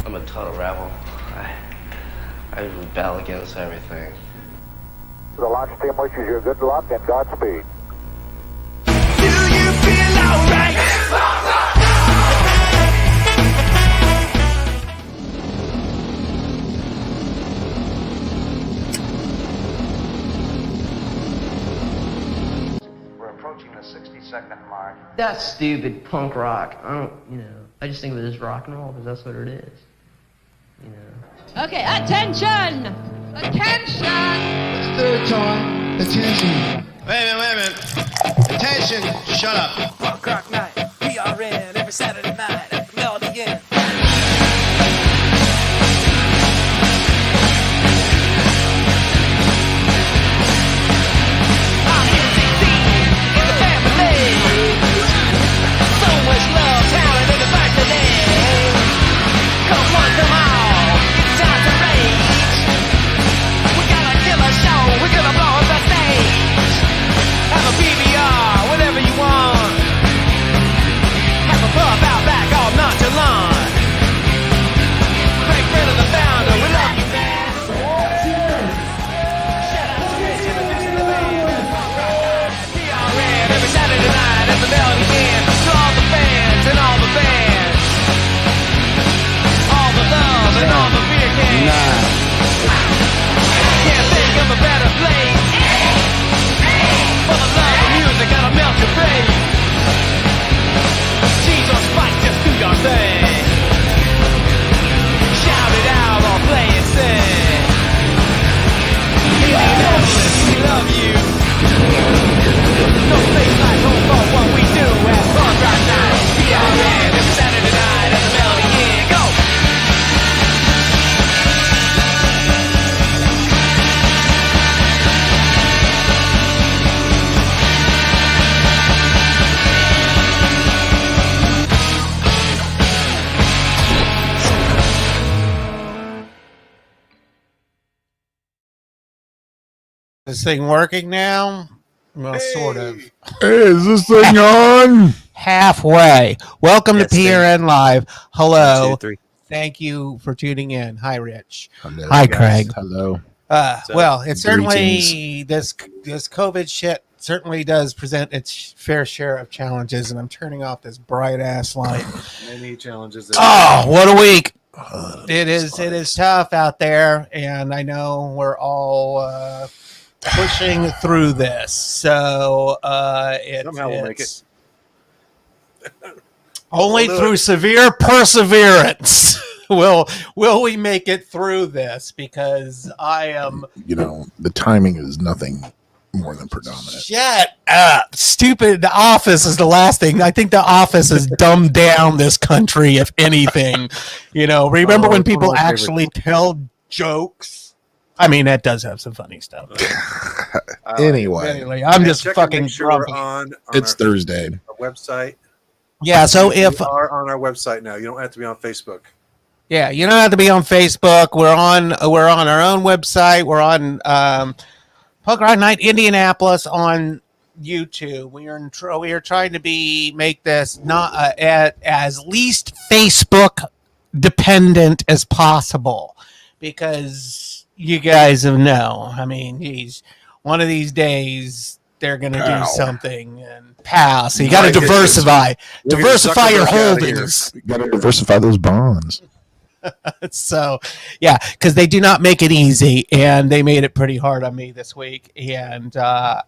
I'm a total rebel. I rebel against everything. The launch team wishes you good luck and Godspeed. Do you feel alright? We're approaching the 60-second mark. That's stupid punk rock. I just think of it as rock and roll because that's what it is. Okay, attention! Attention! Third time, attention. Wait a minute. Attention, shut up. Punk rock night, PRN every Saturday night at the Melody Inn. I'm MCC in the family. So much love, talent, and diversity. Come on, come on, it's time to rage. We got a killer show, we're gonna blow up the stage. Have a PBR, whatever you want. Have a puff out back, all nonchalant. Craig Friend of the founder, we love you, man. Shout out to Rich, introducing the band. PRN every Saturday night at the Melody Inn. To all the fans and all the bands. All the love and all the beer cans. Can't think of a better place. For the love of music, gotta melt your face. Cheese or spice, just do your thing. Shout it out or play it sing. Indianapolis, we love you. No place like home for what we do at Punk Rock Night. PRN every Saturday night at the Melody Inn. Go! This thing working now? Well, sort of. Hey, is this thing on? Halfway. Welcome to PRN Live. Hello. 1, 2, 3. Thank you for tuning in. Hi, Rich. Hello, Hi, guys. Craig. Hello. Well, it certainly Greetings. this COVID shit certainly does present its fair share of challenges, and I'm turning off this bright ass light. Many challenges. Oh, what a week! It is tough out there, and I know we're all pushing through this. So Somehow we'll make it. Only We'll do through it. severe perseverance will we make it through this, because I am. The timing is nothing more than predominant. Shut up. Stupid. The Office is the last thing. I think The Office has dumbed down this country, if anything. Remember when it's one people of my actually tell jokes? I mean, that does have some funny stuff. Anyway, I'm just Check and fucking make sure we're grumpy. on it's our Thursday. website. Yeah, so We if are on our website now. You don't have to be on Facebook. yeah, you don't have to be on Facebook. We're on our own website. We're on Punk Rock Night Indianapolis on YouTube. We are trying to make this not as least Facebook dependent as possible, because you guys know. I mean, geez, one of these days they're going to do something and pass. So you got to diversify your holdings. You got to diversify those bonds. So, yeah, because they do not make it easy, and they made it pretty hard on me this week. And I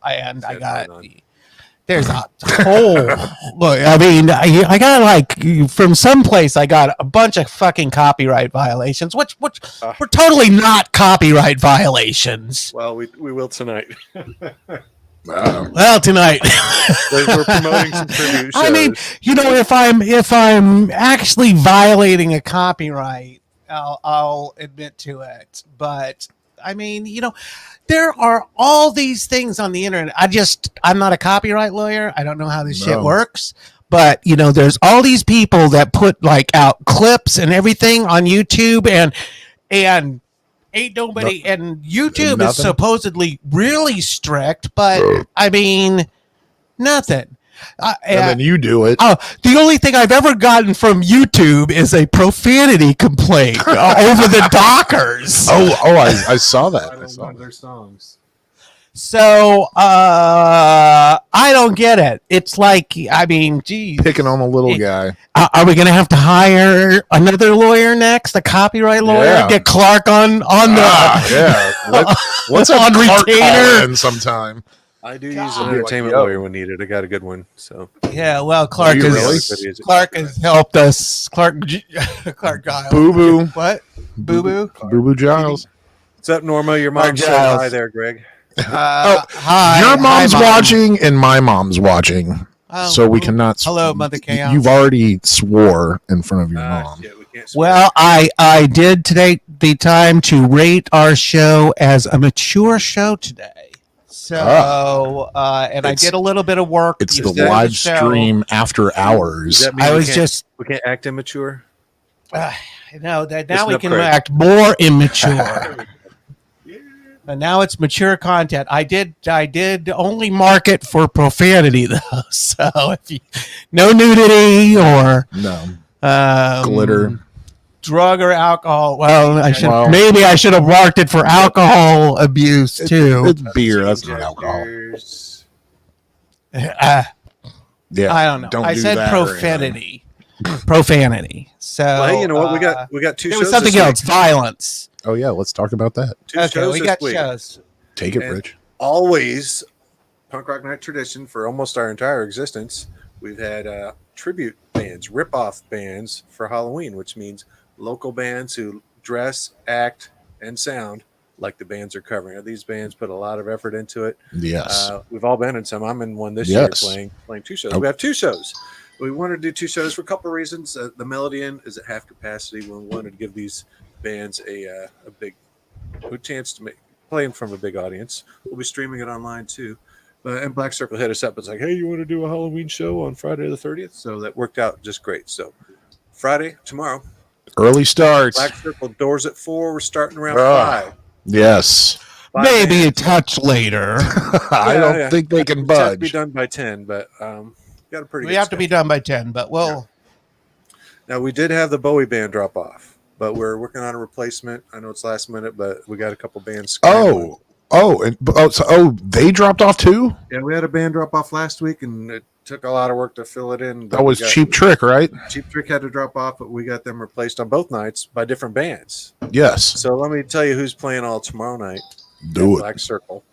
got there's a whole look. I mean, I got from someplace. I got a bunch of fucking copyright violations, which were totally not copyright violations. Well, we will tonight. Well, tonight We're promoting some tribute shows. I mean, if I'm actually violating a copyright, I'll admit to it. But I mean, there are all these things on the internet. I'm not a copyright lawyer. I don't know how this shit works. But there's all these people that put out clips and everything on YouTube, and ain't nobody. And YouTube is supposedly really strict, but I mean, nothing. And then you do it. Oh, the only thing I've ever gotten from YouTube is a profanity complaint over the Dockers. I saw that. I on saw one of that. their songs. So I don't get it. It's like, I mean, geez. Picking on the little guy. Are we going to have to hire another lawyer next, a copyright lawyer? Yeah. Get Clark on the Yeah. Let's have on Clark retainer. call in sometime. I do use God. an entertainment Yo. lawyer when needed. I got a good one. So Yeah, well, Clark Do you is really? Clark has helped us. Clark Giles. Boo boo. What? Boo boo. Boo boo Giles. what's up, Norma? Your mom said Giles. hi there, Greg. Hi. Your mom's Hi, Mom. watching and my mom's watching. Oh, So we cannot. Hello, Mother Chaos. You've already swore in front of your mom. Shit, we can't swear. Well, I did take the time to rate our show as a mature show today. So, and I did a little bit of work. It's the before live show. stream after hours. Does that mean I we was can't- just we can't act immature. no. That Listen now we up, can Craig. act more immature. And now it's mature content. I did only mark it for profanity though. So if you no nudity or No. Glitter. drug or alcohol. Well, Well- maybe I should have marked it for alcohol abuse too. It's beer. That's not alcohol. Gestures. Uh, Yeah. I don't know. I do said that or profanity. Profanity. So Well, hey, you know what? We got two there shows. was something this else. week. Violence. anything. Oh yeah. Let's talk about that. Two Okay, shows we this got week. shows. Take it, And Rich. Always, punk rock night tradition for almost our entire existence. We've had tribute bands, rip-off bands for Halloween, which means local bands who dress, act, and sound like the bands are covering. These bands put a lot of effort into it. Yes. We've all been in some. I'm in one this Yes. year playing two shows. Oh. We have two shows. We wanted to do two shows for a couple of reasons. The Melody Inn is at half capacity. We wanted to give these bands a big chance to play in front of a big audience. We'll be streaming it online too. And Black Circle hit us up. It's like, hey, you want to do a Halloween show on Friday the 30th? So that worked out just great. So Friday, tomorrow, Early starts. Black Circle doors at 4. We're starting around Ah. 5. Yes. Maybe a touch later. I don't think they can It has to be budge. done by 10, but got a pretty We good have to be schedule. done by 10, but we'll. Now, we did have the Bowie band drop off, but we're working on a replacement. I know it's last minute, but we got a couple bands. scrambling. They dropped off too? Yeah, we had a band drop off last week, and it took a lot of work to fill it in. but That we was got- Cheap Trick, right? Cheap Trick had to drop off, but we got them replaced on both nights by different bands. Yes. So let me tell you who's playing all tomorrow night. Do it. Black Circle.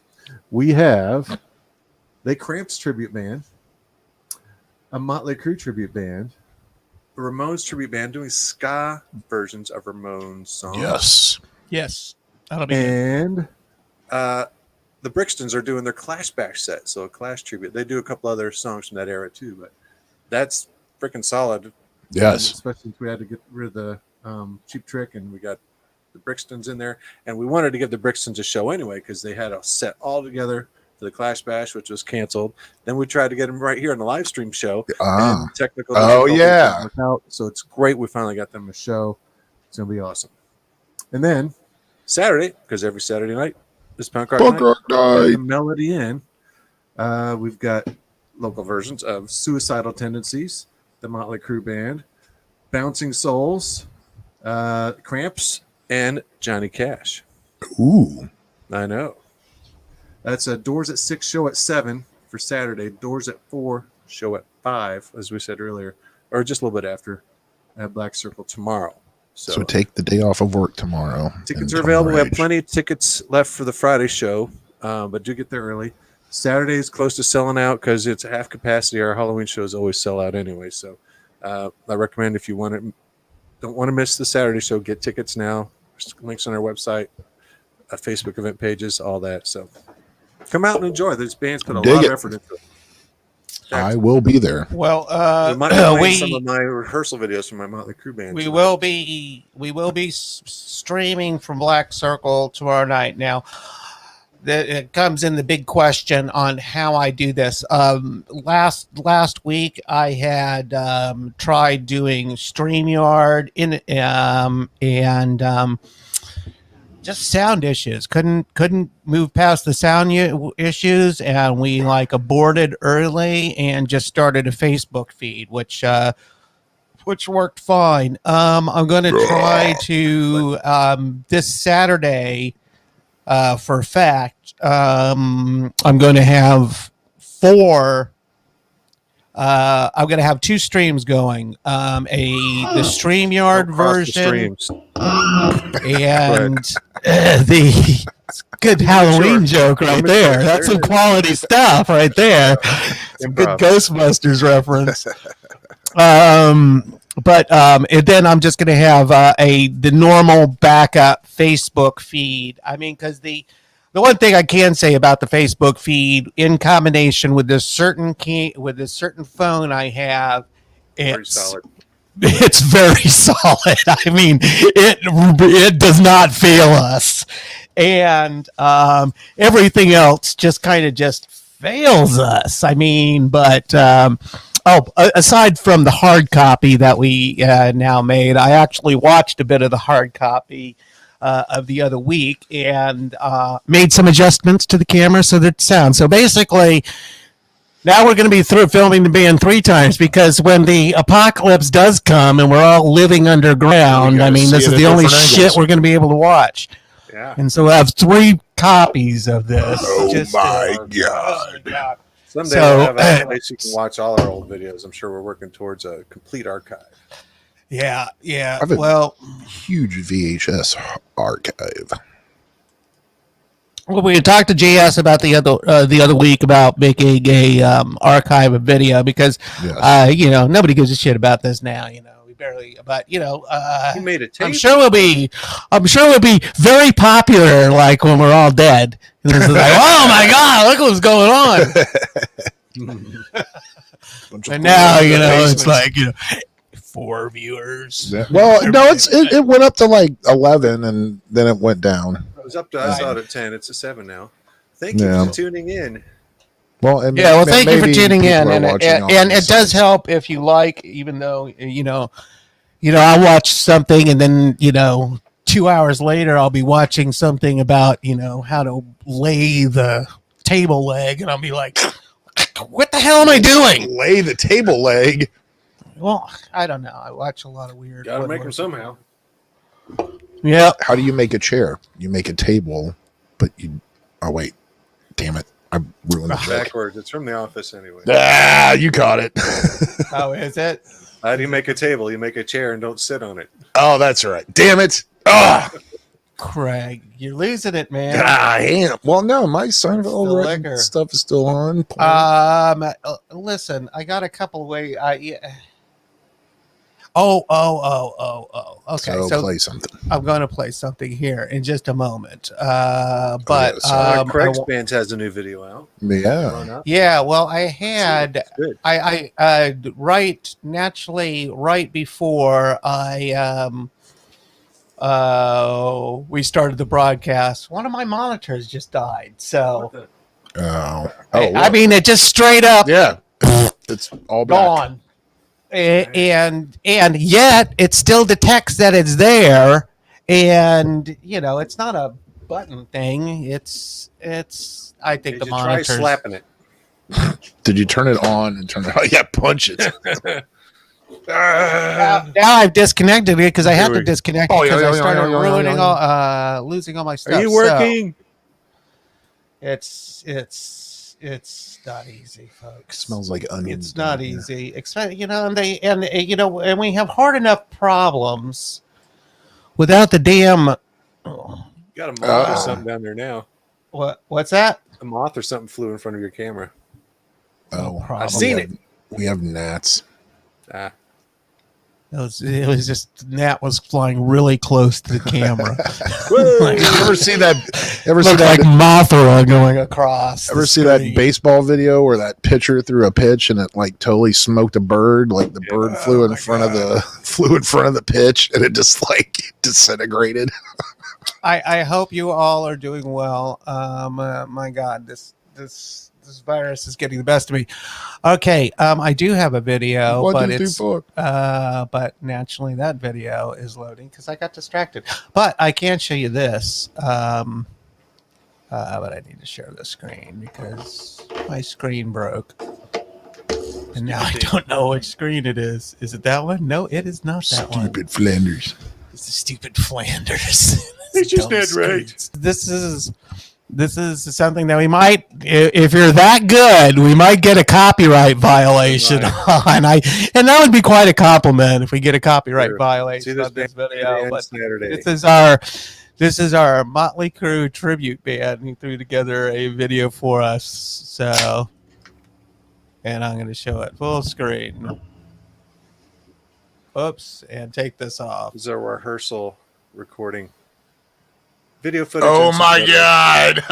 We have the Cramps tribute band, a Motley Crue tribute band, a Ramones tribute band doing ska versions of Ramones songs. Yes. Yes. That'll be good. And the Brixtons are doing their Clash Bash set, so a Clash tribute. They do a couple other songs from that era too, but that's freaking solid. Yes. Especially since we had to get rid of the Cheap Trick, and we got the Brixtons in there, and we wanted to give the Brixtons a show anyway because they had a set all together for the Clash Bash, which was canceled. Then we tried to get them right here on the live stream show. Ah. And technical Oh, difficulties yeah. didn't work out, so it's great. We finally got them a show. It's gonna be awesome. And then Saturday, because every Saturday night is punk rock Punk night. Rock At Night. the Melody Inn. We've got local versions of Suicidal Tendencies, the Motley Crue Band, Bouncing Souls, Cramps, and Johnny Cash. Ooh. I know. That's a Doors at 6 show at 7 for Saturday. Doors at 4 show at 5, as we said earlier, or just a little bit after at Black Circle tomorrow. So take the day off of work tomorrow. Tickets and are come available. We have rage. plenty of tickets left for the Friday show, but do get there early. Saturday is close to selling out because it's half capacity. Our Halloween shows always sell out anyway. So I recommend if you don't want to miss the Saturday show, get tickets now. There's links on our website, Facebook event pages, all that. So come out and enjoy. These bands put a Dig lot it. of effort into it. I will be there. Well, I might be playing some we of my rehearsal videos from my Motley Crue band. we tonight. will be streaming from Black Circle tomorrow night. Now, it comes in the big question on how I do this. Last week I had tried doing StreamYard just sound issues. Couldn't move past the sound issues, and we like aborted early and just started a Facebook feed, which worked fine. I'm going to try to this Saturday for a fact. I'm going to have I'm going to have 2 streams going. The StreamYard version and the good Halloween joke right there. That's some quality stuff right there. Some good Ghostbusters reference. And then I'm just going to have the normal backup Facebook feed. I mean, because the one thing I can say about the Facebook feed, in combination with this certain phone I have, it's very solid. I mean, it does not fail us, and everything else just kind of just fails us. I mean, but aside from the hard copy that we now made, I actually watched a bit of the hard copy of the other week and made some adjustments to the camera so that it sounds. So basically, now we're going to be filming the band 3 times, because when the apocalypse does come and we're all living underground, I mean, this is the only shit we're going to be able to watch. Yeah. And so I have 3 copies of this. Oh my God. Someday we'll have a place you can watch all our old videos. I'm sure we're working towards a complete archive. Yeah. I have a huge VHS archive. Well, we talked to JS about the other week about making a archive of video, because nobody gives a shit about this now. We barely, but he made a tape. I'm sure we'll be very popular, like when we're all dead. And it's like, oh my God, look what's going on. And now it's like 4 viewers. Yeah. Well, no, it went up to like 11, and then it went down. It was up to I saw it at 10. It's a 7 now. Thank you for tuning in. Well, thank you for tuning in, and it does help if you like. Even though I watch something, and then 2 hours later I'll be watching something about how to lay the table leg, and I'll be like, what the hell am I doing? Lay the table leg. Well, I don't know. I watch a lot of weird. Gotta make them somehow. Yeah. How do you make a chair? You make a table, but you. Oh wait, damn it! I ruined the joke. Backwards. It's from The Office anyway. Ah, you caught it. How is it? How do you make a table? You make a chair and don't sit on it. Oh, that's right. Damn it! Ah, Craig, you're losing it, man. I am. Well, no, my Seinfeld stuff is still on. Listen, I got a couple of ways. Oh. Okay, so play something. I'm going to play something here in just a moment. Craig's band has a new video out. Yeah. Yeah. Well, I had right before we started the broadcast, one of my monitors just died. So. I mean, it just straight up. Yeah. It's all gone. Back. And yet it still detects that it's there, and it's not a button thing. It's I think the monitor. Try slapping it. Did you turn it on and turn it on? Yeah, punch it. Now I've disconnected it because I had to disconnect it because I started losing all my stuff. Are you working? So it's not easy, folks. It smells like onions. It's not easy. And we have hard enough problems without the damn. You got a moth or something down there now. What's that? A moth or something flew in front of your camera. Oh, I've seen it. We have gnats. It was just Nat was flying really close to the camera. Like, you ever see that? Looked like Mothra going across. Ever see that baseball video where that pitcher threw a pitch and it like totally smoked a bird? Like the bird flew in front of the pitch and it just like disintegrated. I hope you all are doing well. My God, this This virus is getting the best of me. Okay, I do have a video, One, but two, three, it's four. but naturally that video is loading because I got distracted. But I can show you this. But I need to share the screen because my screen broke. And now I don't know which screen it is. Is it that one? No, it is not that one. Stupid Flanders. It's the stupid Flanders. He's just Dumb dead right. screens. This is something that we might, if you're that good, we might get a copyright violation on. And that would be quite a compliment if we get a copyright violation on this video. But Saturday. this is our Motley Crue tribute band. He threw together a video for us. So, and I'm going to show it full screen. Oops, and take this off. This is our rehearsal recording. Video footage. Oh my God.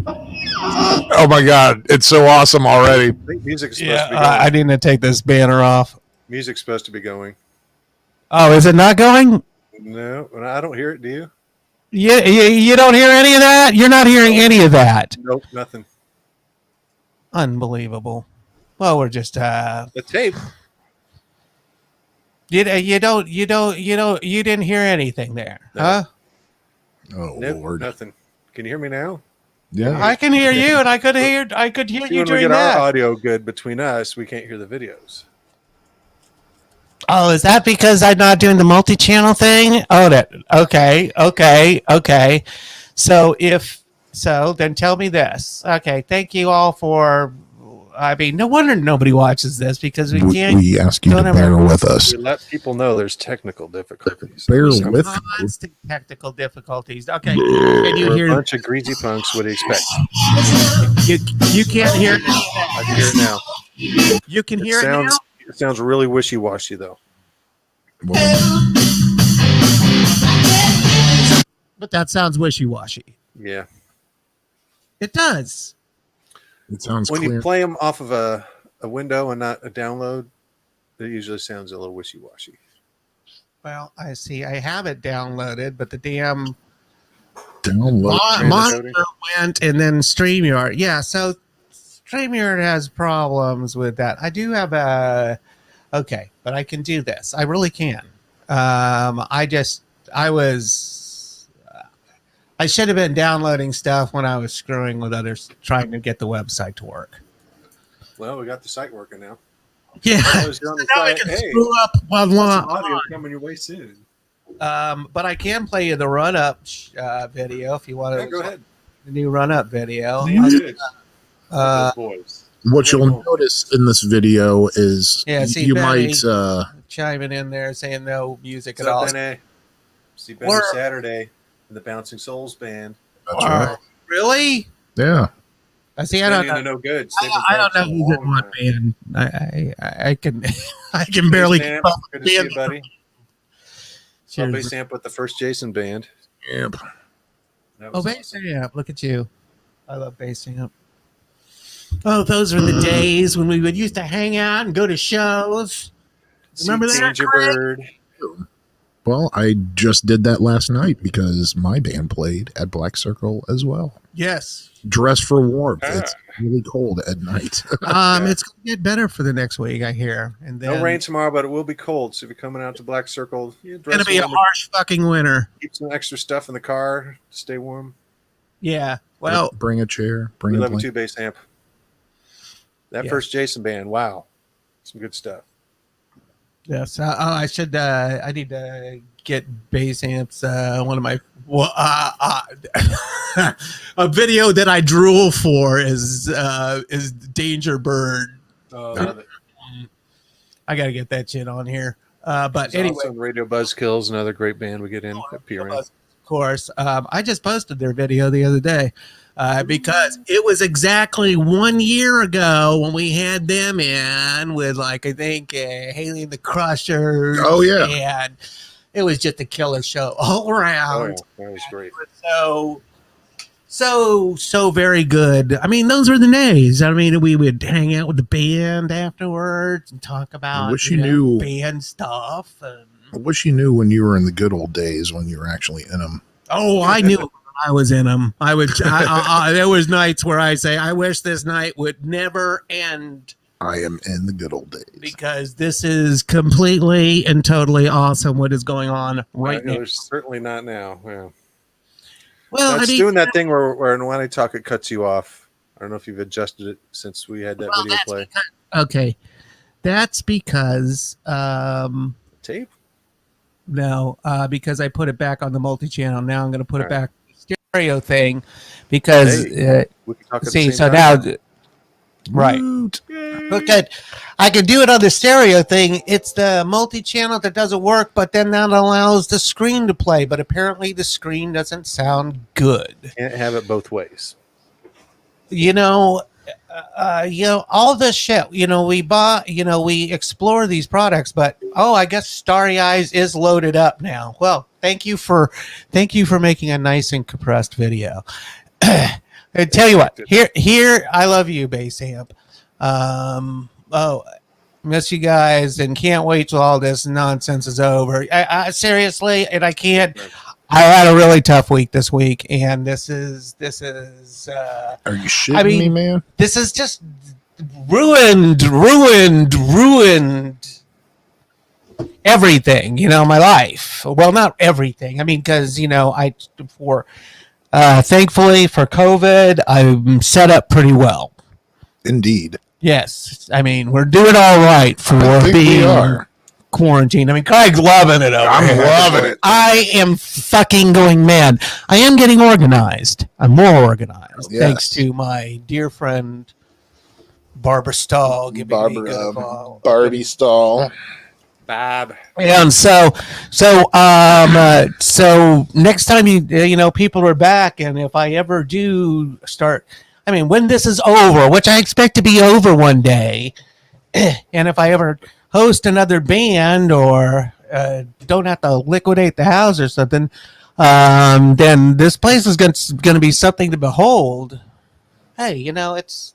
Oh my God. It's so awesome already. I think music's supposed Yeah, to be going. I need to take this banner off. Music's supposed to be going. Oh, is it not going? No, I don't hear it. Do you? You don't hear any of that? You're not hearing any of that. Nope, nothing. Unbelievable. Well, we're just The tape. you didn't hear anything there, No. huh? Oh Nope, Lord. nothing. Can you hear me now? Yeah. I can hear you, and I could hear you When we during get that. our audio good between us, we can't hear the videos. Oh, is that because I'm not doing the multi-channel thing? Oh, okay. So then tell me this. Okay, thank you all for. I mean, no wonder nobody watches this because we can't. We ask you to don't bear ever- with us. We let people know there's technical difficulties. Bear So, with Constant technical difficulties. Okay, can you we're a hear? bunch of greasy punks. What do you expect? You can't hear. I can hear it now. You can hear it now. It sounds really wishy-washy, though. But that sounds wishy-washy. Yeah. It does. It sounds When clear. you play them off of a window and not a download, it usually sounds a little wishy-washy. Well, I see. I have it downloaded, but the damn Download. monitor went and then StreamYard. Yeah, so StreamYard has problems with that. I do have a okay, but I can do this. I really can. I should have been downloading stuff when I was screwing with others, trying to get the website to work. Well, we got the site working now. Yeah, I was on the now I site. can Hey, screw up one some line. audio coming your way soon. But I can play you the run-up video if you want Yeah, to. go ahead. The new run-up video. Sounds good. Uh, Those boys. What you'll notice in this video is Yeah, see, you Benny- might chiming in there saying no music at What's all. up, Benny? See Benny We're- Saturday in the Bouncing Souls band. that's right. Really? Yeah. I see. I don't Benny know. and the No Good. I don't know who's in what band. I can I can barely keep up Good with to see you, band. buddy. Saw Cheers. bass amp with the first Jason band. Yep. That Oh, was bass awesome. amp! Look at you. I love bass amp. Oh, those were the days when we would used to hang out and go to shows. Remember See that, Danger Craig? Bird. Well, I just did that last night because my band played at Black Circle as well. Yes. Dress for warmth. Ah. It's really cold at night. It's gonna get better for the next week, I hear. And then No rain tomorrow, but it will be cold. So if you're coming out to Black Circle, it's gonna be a warm. harsh fucking winter. Keep some extra stuff in the car to stay warm. Yeah. Well, bring a chair. Bring We a love a blanket. 2 bass amp. That Yeah. first Jason band, wow, some good stuff. yes. I should. I need to get bass amps. One of my a video that I drool for is Danger Bird. Love it. I got to get that shit on here. But There's anyway, also Radio Buzzkills, another great band we get in at PRN. of course, I just posted their video the other day because it was exactly 1 year ago when we had them in with, like, I think Haley and the Crushers. Oh, yeah. And it was just a killer show all Oh, around. that was great. So very good. I mean, those were the days. I mean, we would hang out with the band afterwards and talk about wish you knew. band stuff. And, I wish you knew when you were in the good old days when you were actually in them. oh, I knew I was in them. There was nights where I say, I wish this night would never end. I am in the good old days. Because this is completely and totally awesome what is going on right now. It's certainly not now. Yeah. Well, It's doing that thing where when I talk, it cuts you off. I don't know if you've adjusted it since we had that video play. Okay. That's because Tape? No, because I put it back on the multi-channel. Now I'm going to put it back on the stereo thing because we can talk at the see. same So time. now, right? Look at, I can do it on the stereo thing. It's the multi-channel that doesn't work, but then that allows the screen to play. But apparently, the screen doesn't sound good. Can't have it both ways. You know, all this shit, we bought, we explore these products, but I guess Starry Eyes is loaded up now. Well, thank you for making a nice and compressed video. I tell you what, here, I love you, Bass Amp. Miss you guys and can't wait till all this nonsense is over. I seriously, and I can't. I had a really tough week this week, and this is. Are you shitting me, man? This is just ruined everything. My life. Well, not everything. I mean, because thankfully for COVID, I'm set up pretty well. Indeed. Yes, I mean we're doing all right for being quarantine. I mean, Craig's loving it over I'm here. loving it. I am fucking going mad. I am getting organized. I'm more organized thanks to my dear friend Barbara Stahl giving me a good call. Barbie Stahl. Bob. And so next time people are back, and if I ever do start, I mean, when this is over, which I expect to be over one day, and if I ever host another band or don't have to liquidate the house or something, then this place is going to be something to behold. Hey,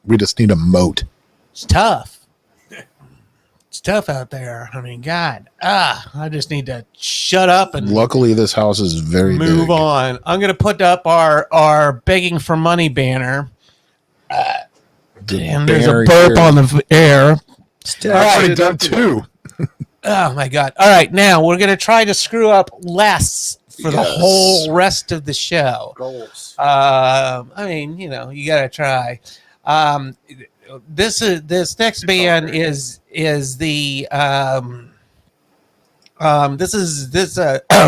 We just need a moat. it's tough. It's tough out there. I mean, God, I just need to shut up and Luckily, this house is very move big. on. I'm going to put up our begging for money banner. And there's a banner burp here. on the air. I've already done two. Oh my God. All right. Now we're going to try to screw up less for the whole rest of the show. Goals. I mean, you got to try. This next band is the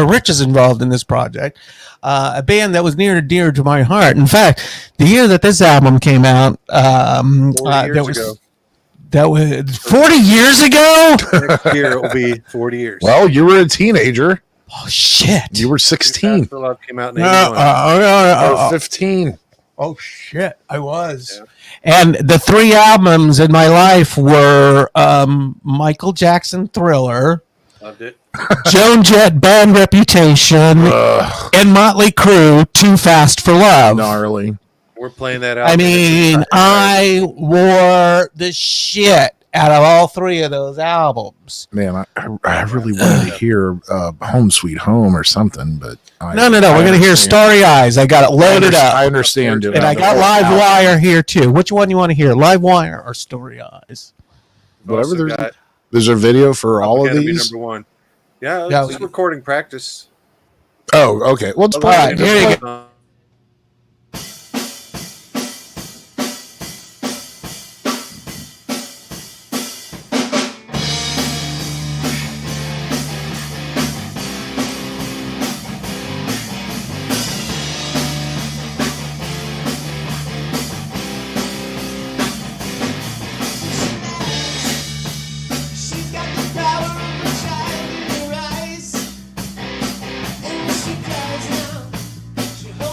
Rich is involved in this project. A band that was near and dear to my heart. In fact, the year that this album came out, 40 years ago. That was 40 years ago. Next year it will be 40 years. Well, you were a teenager. Oh shit! You were 16. For Love came out in 81. 15. Oh shit! I was. Yeah. And the three albums in my life were Michael Jackson Thriller, Loved it. Joan Jett Bad Reputation, and Motley Crue Too Fast for Love. Gnarly. We're playing that out. I mean, I wore the shit out of all three of those albums. Man, I really wanted to hear Home Sweet Home or something, but no. We're going to hear Starry Eyes. I got it loaded up. I understand. And I got Live Wire here, too. Which one you want to hear, Live Wire or Starry Eyes? Whatever. There's a video for all of these? Number one. Yeah, it's recording practice. Oh, okay. Well, it's all right, here you go. She cries now. She holds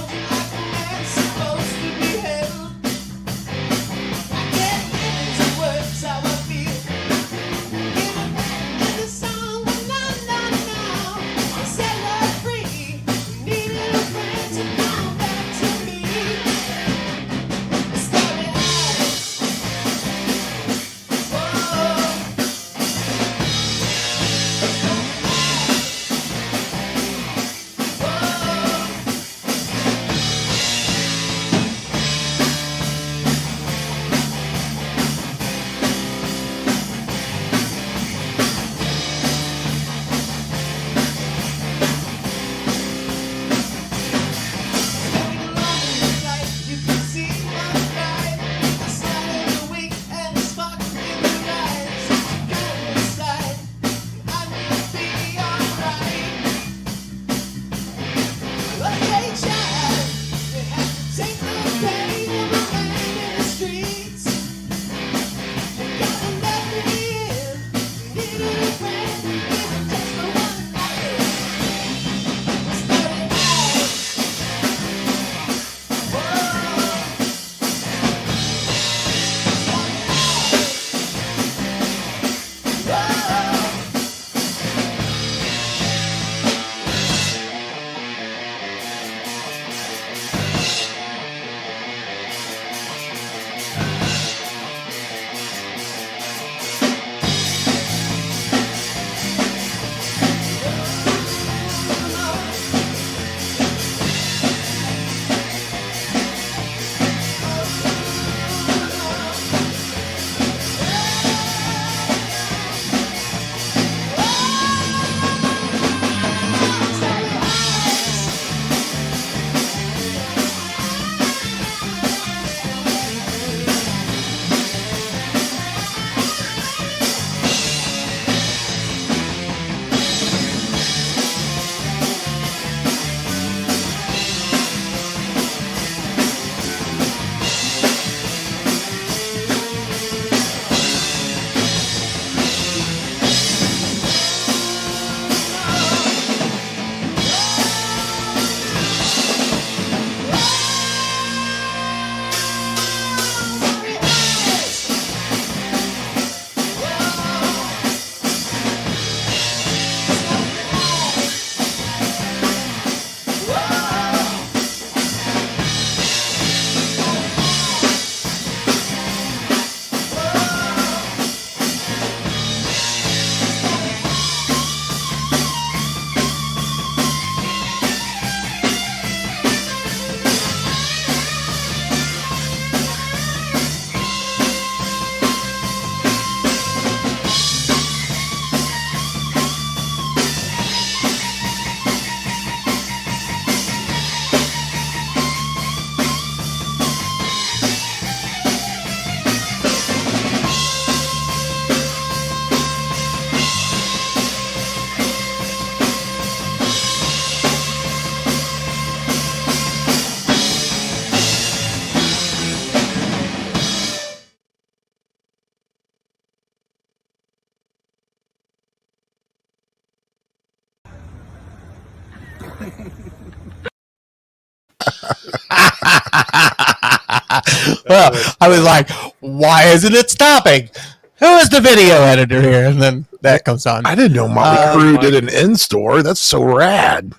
Well, I was like, why isn't it stopping? Who is the video editor here? And then that comes on. I didn't know Motley Crue did an in-store. That's so rad.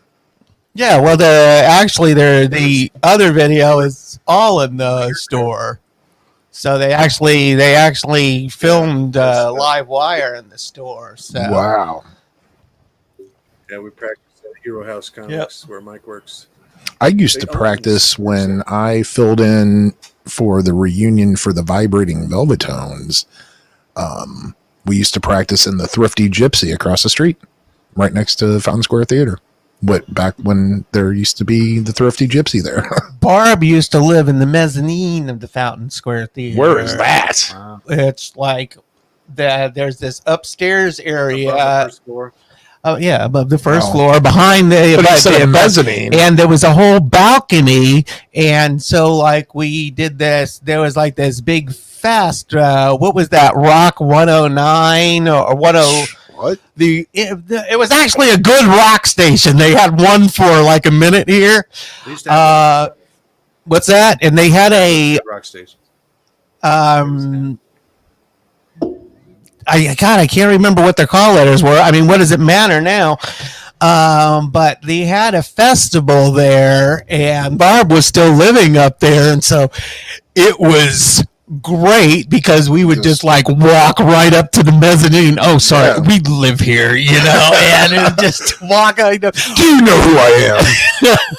Yeah, well, the other video is all in the store. So they actually filmed Live Wire in the store. So. Wow. Yeah, we practice at Hero House Comics where Mike works. I used to practice when I filled in for the reunion for the Vibrating Velvetones. We used to practice in the Thrifty Gypsy across the street, right next to the Fountain Square Theater. But back when there used to be the Thrifty Gypsy there. Barb used to live in the mezzanine of the Fountain Square Theater. Where is that? It's like there's this upstairs area. Above the first floor. Oh yeah, above the first floor, behind the But instead of mezzanine. and there was a whole balcony, and so like we did this. There was like this big fest. What was that? Rock 109 or 10? What? It was actually a good rock station. They had one for like a minute here. They used to have What's that? And they had a rock station. I can't remember what their call letters were. I mean, what does it matter now? But they had a festival there, and Barb was still living up there, and so it was great because we would just like walk right up to the mezzanine. Oh, sorry, we live here, and it just walk. Do you know who I am?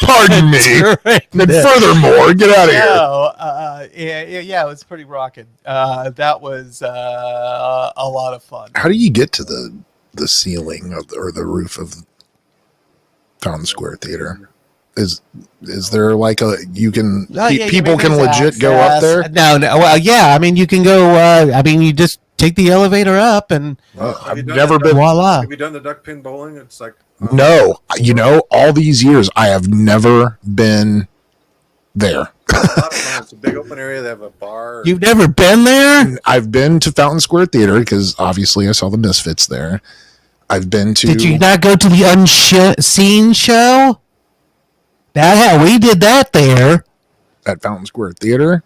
Pardon me. Right. And furthermore, get out of here. Yeah, it was pretty rocking. That was a lot of fun. How do you get to the ceiling or the roof of Fountain Square Theater? Is there like people can legit go up there? No. Well, yeah. I mean, you can go. You just take the elevator up, and I've never been. Voila. Have you done the duck pin bowling? It's like No, all these years I have never been there. It's a lot of fun. It's a big open area. They have a bar. You've never been there? I've been to Fountain Square Theater because obviously I saw the Misfits there. I've been to. Did you not go to the Unseen show? We did that there at Fountain Square Theater.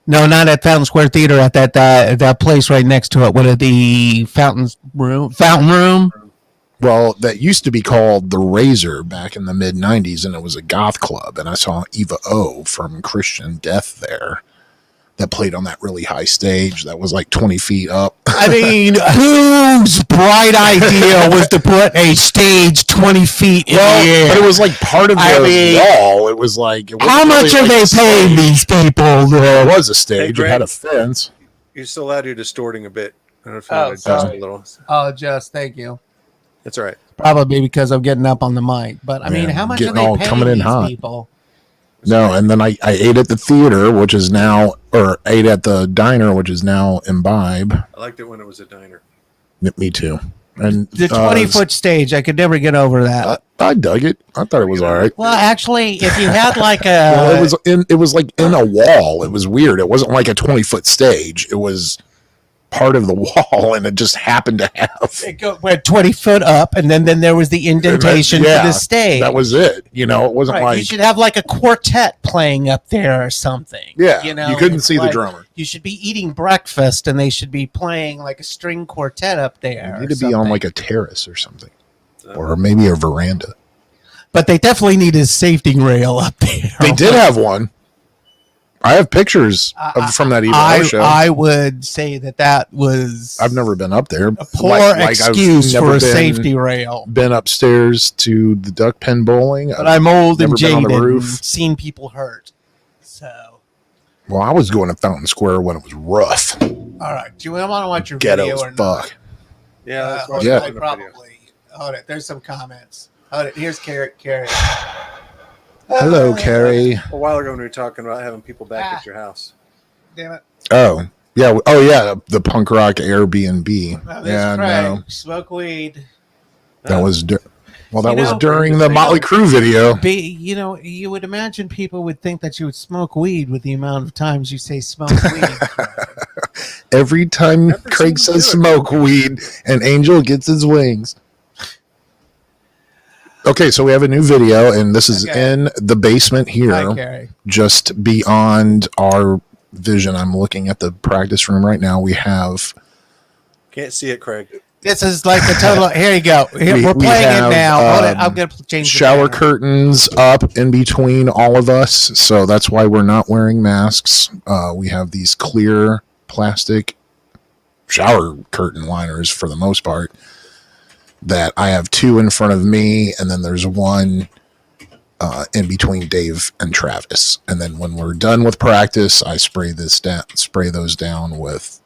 No, not at Fountain Square Theater. At that place right next to it. What are the Fountain Room? Well, that used to be called the Razor back in the mid '90s, and it was a goth club. And I saw Eva O from Christian Death there. That played on that really high stage that was like 20 feet up. I mean, whose bright idea was to put a stage 20 feet in the air? But it was like part of the wall. It was like... How much are they paying these people? It was a stage. It had a fence. You're still out here distorting a bit. I don't know if you want to adjust a little. Oh, thank you. That's all right. Probably because I'm getting up on the mic. But, I mean, how much are they paying these people? No, and then I ate at the theater, which is now, or ate at the diner, which is now Imbibe. I liked it when it was a diner. Me too. And the 20-foot stage, I could never get over that. I dug it. I thought it was all right. Well, actually, if you had like a, it was like in a wall. It was weird. It wasn't like a 20-foot stage. It was part of the wall, and it just happened to have went 20 foot up, and then there was the indentation for the stage. That was it. It wasn't like you should have like a quartet playing up there or something. Yeah, you couldn't see the drummer. You should be eating breakfast, and they should be playing like a string quartet up there. You need to be on like a terrace or something, or maybe a veranda. But they definitely need a safety rail up there. They did have one. I have pictures from that Evo show. I would say that was... I've never been up there. A poor excuse for a safety rail. Been upstairs to the duck pen bowling. But I'm old and jaded and seen people hurt. So... Well, I was going to Fountain Square when it was rough. All right. Do you want to watch your Ghetto video as or fuck. not? Yeah, I probably... Hold it. There's some comments. Hold it. Here's Carrie. Hello, Carrie. A while ago when we were talking about having people back at your house. Damn it. Oh, yeah. Oh, yeah. The punk rock Airbnb. No. Smoke weed. That was during the Motley Crue video. You would imagine people would think that you would smoke weed with the amount of times you say smoke weed. Every time Craig says smoke weed, an angel gets his wings. Okay, so we have a new video, and this is in the basement Hi, here, Carrie. just beyond our vision. I'm looking at the practice room right now. We have Can't see it, Craig. This is like the total. Here you go. Here, We- we're we playing have, it now. Hold it. I'm gonna change the shower banner. curtains up in between all of us, so that's why we're not wearing masks. We have these clear plastic shower curtain liners for the most part. That I have 2 in front of me, and then there's one in between Dave and Travis. And then when we're done with practice, I spray those down with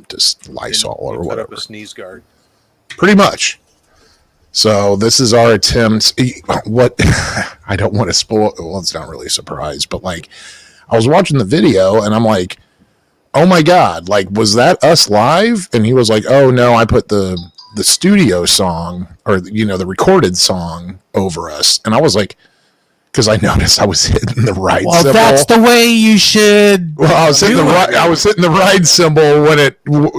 just Lysol or Put whatever. up a sneeze guard. Pretty much. So this is our attempt. What I don't want to spoil. Well, it's not really a surprise, but like I was watching the video and I'm like, oh my God, like, was that us live? And he was like, oh no, I put the studio song or, the recorded song over us. And I was like, because I noticed I was hitting the ride Well, symbol. that's the way you should. Well, I was hitting the ride symbol when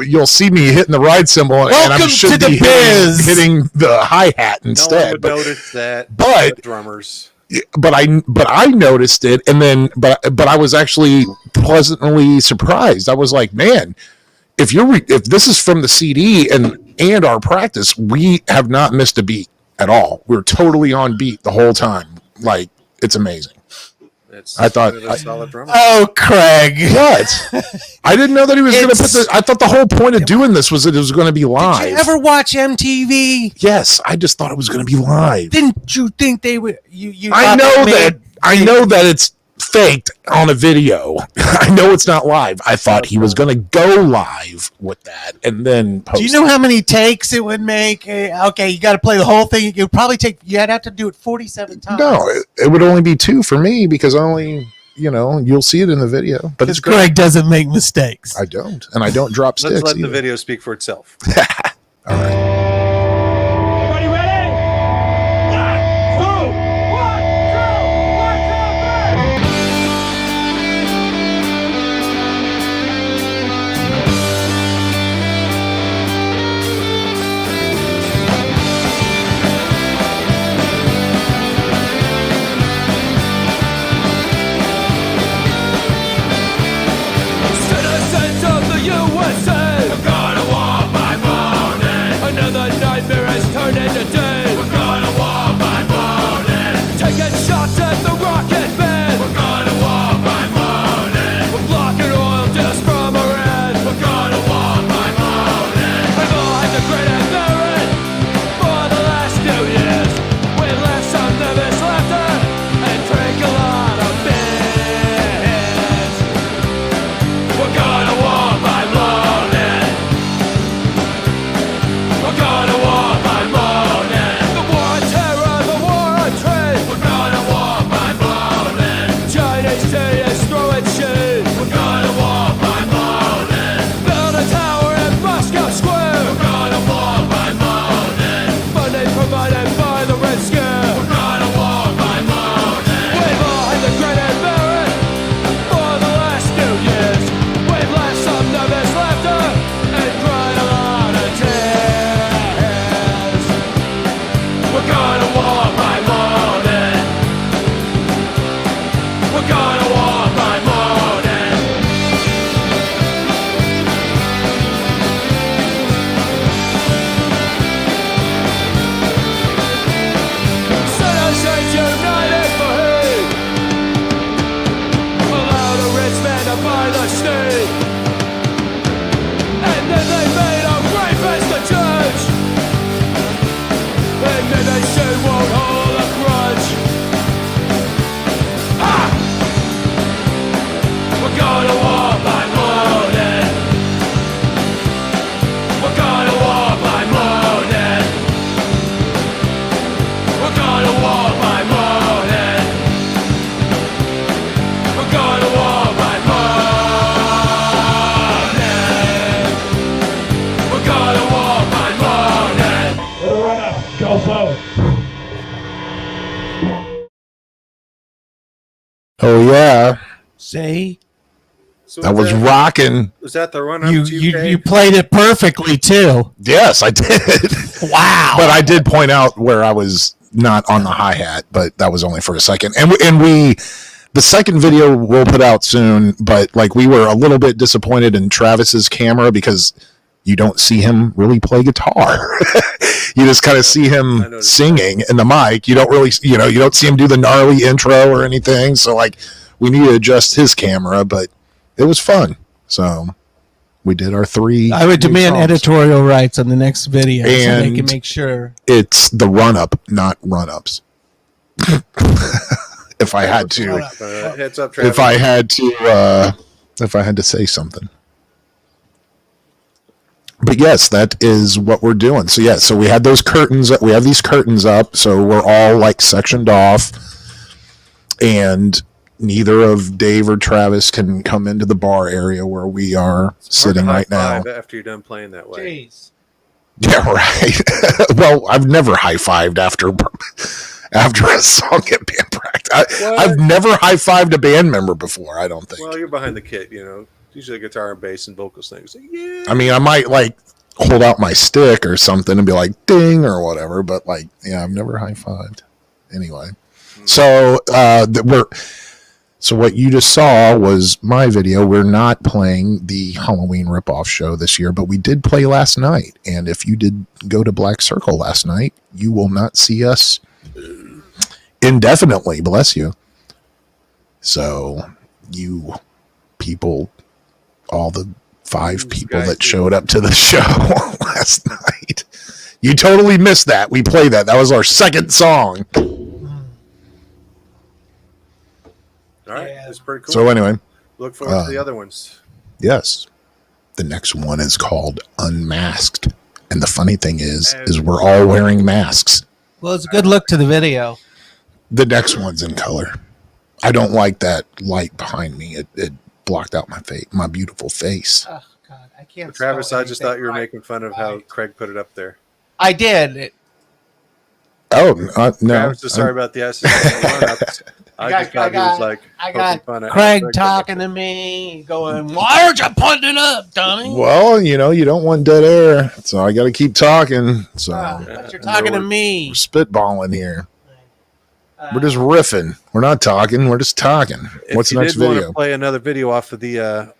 you'll see me hitting the ride symbol, and I Welcome should to the be biz. hitting the hi hat No one instead. would notice that. but- the drummers. But I noticed it, and then but I was actually pleasantly surprised. I was like, man, if this is from the CD and our practice, we have not missed a beat at all. We're totally on beat the whole time. Like, it's amazing. I thought- a solid drummer. Oh, Craig. What? I didn't know that he was going to put I thought the whole point of doing this was that it was going to be live. Did you ever watch MTV? Yes, I just thought it was going to be live. Didn't you think they would? You I thought know they that. I know that it's faked on a video. I know it's not live. I thought he was going to go live with that and then post. Do you know how many takes it would make? Okay, you got to play the whole thing. You'd probably you'd have to do it 47 times. No, it would only be 2 for me because you'll see it in the video. But it's because Greg doesn't make mistakes. I don't, and I don't drop sticks. Let's let the either. video speak for itself. All right. Everybody ready? 1, 2, 1, 2, 1, 2, 3. Citizens of the USA, we're gonna walk by morning. Another nightmare has turned into day. We're gonna walk by morning. Taking shots at the rocket man. We're gonna walk by morning. We're blocking oil just from our end. We're gonna walk by morning. We've all had the great and merit for the last 2 years. We've left some nervous laughter and drank a lot of beers. We're gonna walk by morning. We're gonna walk by morning. The war on terror, the war on trade. We're gonna walk by morning. Chinese tea is throwing shade. We're gonna walk by morning. Build a tower in Moscow Square. We're gonna walk by morning. Funding provided by the Red Scare. We're gonna walk by morning. We've all had the great and merit for the last 2 years. We've left some nervous laughter and cried a lot of tears. We're gonna walk by morning. We're gonna walk by morning. Citizens united for hate. Allow the rich man to buy the state. And then they made a rapist a judge. And then they say won't hold a grudge. Ah! We're gonna walk by morning. We're gonna walk by morning. We're gonna walk by morning. We're gonna walk by morning. We're gonna walk by morning. Go vote. Oh yeah, See, So that was rocking. Was that the run up you played it perfectly too. Yes, I did. Wow. But I did point out where I was not on the hi-hat, but that was only for a second. And the second video we'll put out soon, but like we were a little bit disappointed in Travis's camera because you don't see him really play guitar. You just kind of see him singing in the mic. You don't really, you don't see him do the gnarly intro or anything. So like we need to adjust his camera, but it was fun. So we did our 3. I would demand songs. Editorial rights on the next video so they And can make sure. It's the run-up, not run-ups. If I had to, Heads up, Travis. if I had to say something. But yes, that is what we're doing. So so we had those curtains. We have these curtains up, so we're all like sectioned off, and neither of Dave or Travis can come into the bar area where we are sitting right now. After you're done playing that way. Jeez. Yeah, right. Well, I've never high-fived after a song at band practice. I've never high-fived a band member before, I don't think. Well, you're behind the kit, Usually guitar and bass and vocals things. So, yeah. I mean, I might like hold out my stick or something and be like ding or whatever, but like, yeah, I've never high-fived. Anyway. So, so what you just saw was my video. We're not playing the Halloween ripoff show this year, but we did play last night. And if you did go to Black Circle last night, you will not see us indefinitely. Bless you. So you people, all the 5 people that showed up to the show last night, you totally missed that. We played that. That was our second song. All right, that's pretty cool. So anyway, look forward to the other ones. Yes, the next one is called Unmasked, and the funny thing is we're all wearing masks. Well, it's a good look to the video. The next one's in color. I don't like that light behind me. It blocked out my face, my beautiful face. Oh God, I can't. Travis, I just thought you were making fun of how Craig put it up there. I did. Oh no! Travis is sorry about the accident. I just thought he was like poking fun at Craig talking to me, going, "Why aren't you putting it up, dummy?" Well, you don't want dead air, so I got to keep talking. So but you're talking to me. We're spitballing here. We're just riffing. We're not talking. We're just talking. What's the next video? If you did want to play another video off of the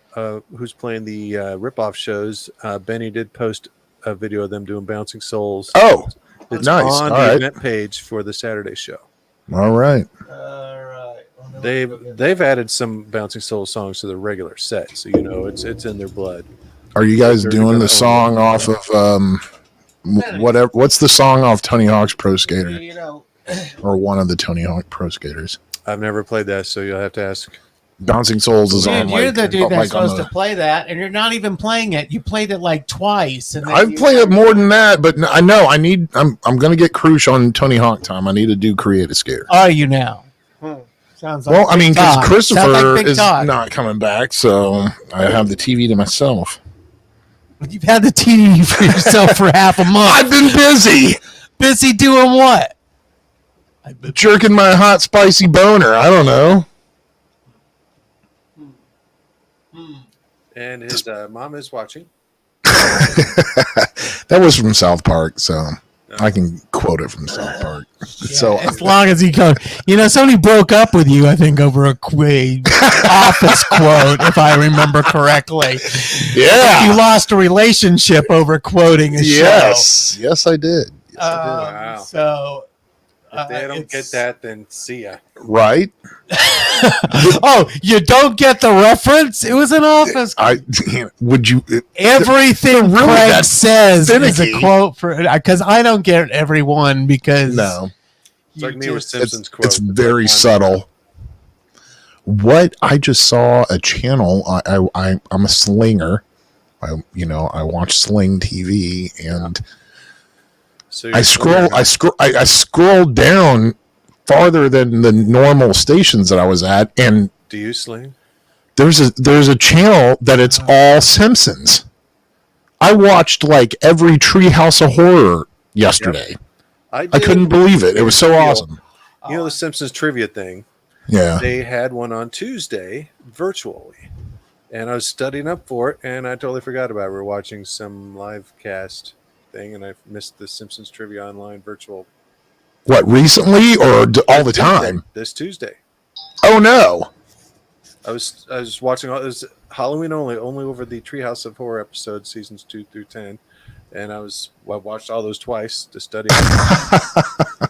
who's playing the ripoff shows, Benny did post a video of them doing Bouncing Souls. Oh, it's nice. on the event page for the Saturday show. All right. They've added some Bouncing Souls songs to the regular set, so it's in their blood. Are you guys doing the song off of whatever? What's the song off Tony Hawk's Pro Skater? Or one of the Tony Hawk Pro Skaters? I've never played that, so you'll have to ask. Bouncing Souls is on. You're the dude that's supposed to play that, and you're not even playing it. You played it like twice, and I've played it more than that, but I know I need. I'm going to get Crush on Tony Hawk time. I need to do Create a Skater. Are you now? Sounds like well, I mean, because Christopher like is not coming back, so I have the TV to myself. You've had the TV for yourself for half a month. I've been busy. Busy doing what? Jerking my hot spicy boner. I don't know. And his mom is watching. That was from South Park, so I can quote it from South Park. Yeah, so as long as he goes, somebody broke up with you, I think, over a office quote, if I remember correctly. Yeah, you lost a relationship over quoting a show. Yes, I did. Yes, I did. Wow. So. If they don't get that, then see ya. Right? Oh, you don't get the reference? It was an office. Would you? Everything really Craig says finicky. is a quote for because I don't get everyone because no. It's like me with Simpsons quotes. It's very subtle. What I just saw a channel. I'm a slinger. I watch Sling TV and. So I scroll down farther than the normal stations that I was at, and do you sling? There's a channel that it's all Simpsons. I watched like every Treehouse of Horror yesterday. Yep. I couldn't believe it. It was so awesome. The Simpsons trivia thing. Yeah, they had one on Tuesday virtually, and I was studying up for it, and I totally forgot about it. We were watching some live cast thing, and I missed the Simpsons Trivia Online virtual What, recently or all the time? This Tuesday. Oh no. I was watching all this Halloween only over the Treehouse of Horror episodes, seasons 2 through 10, and I watched all those twice to study.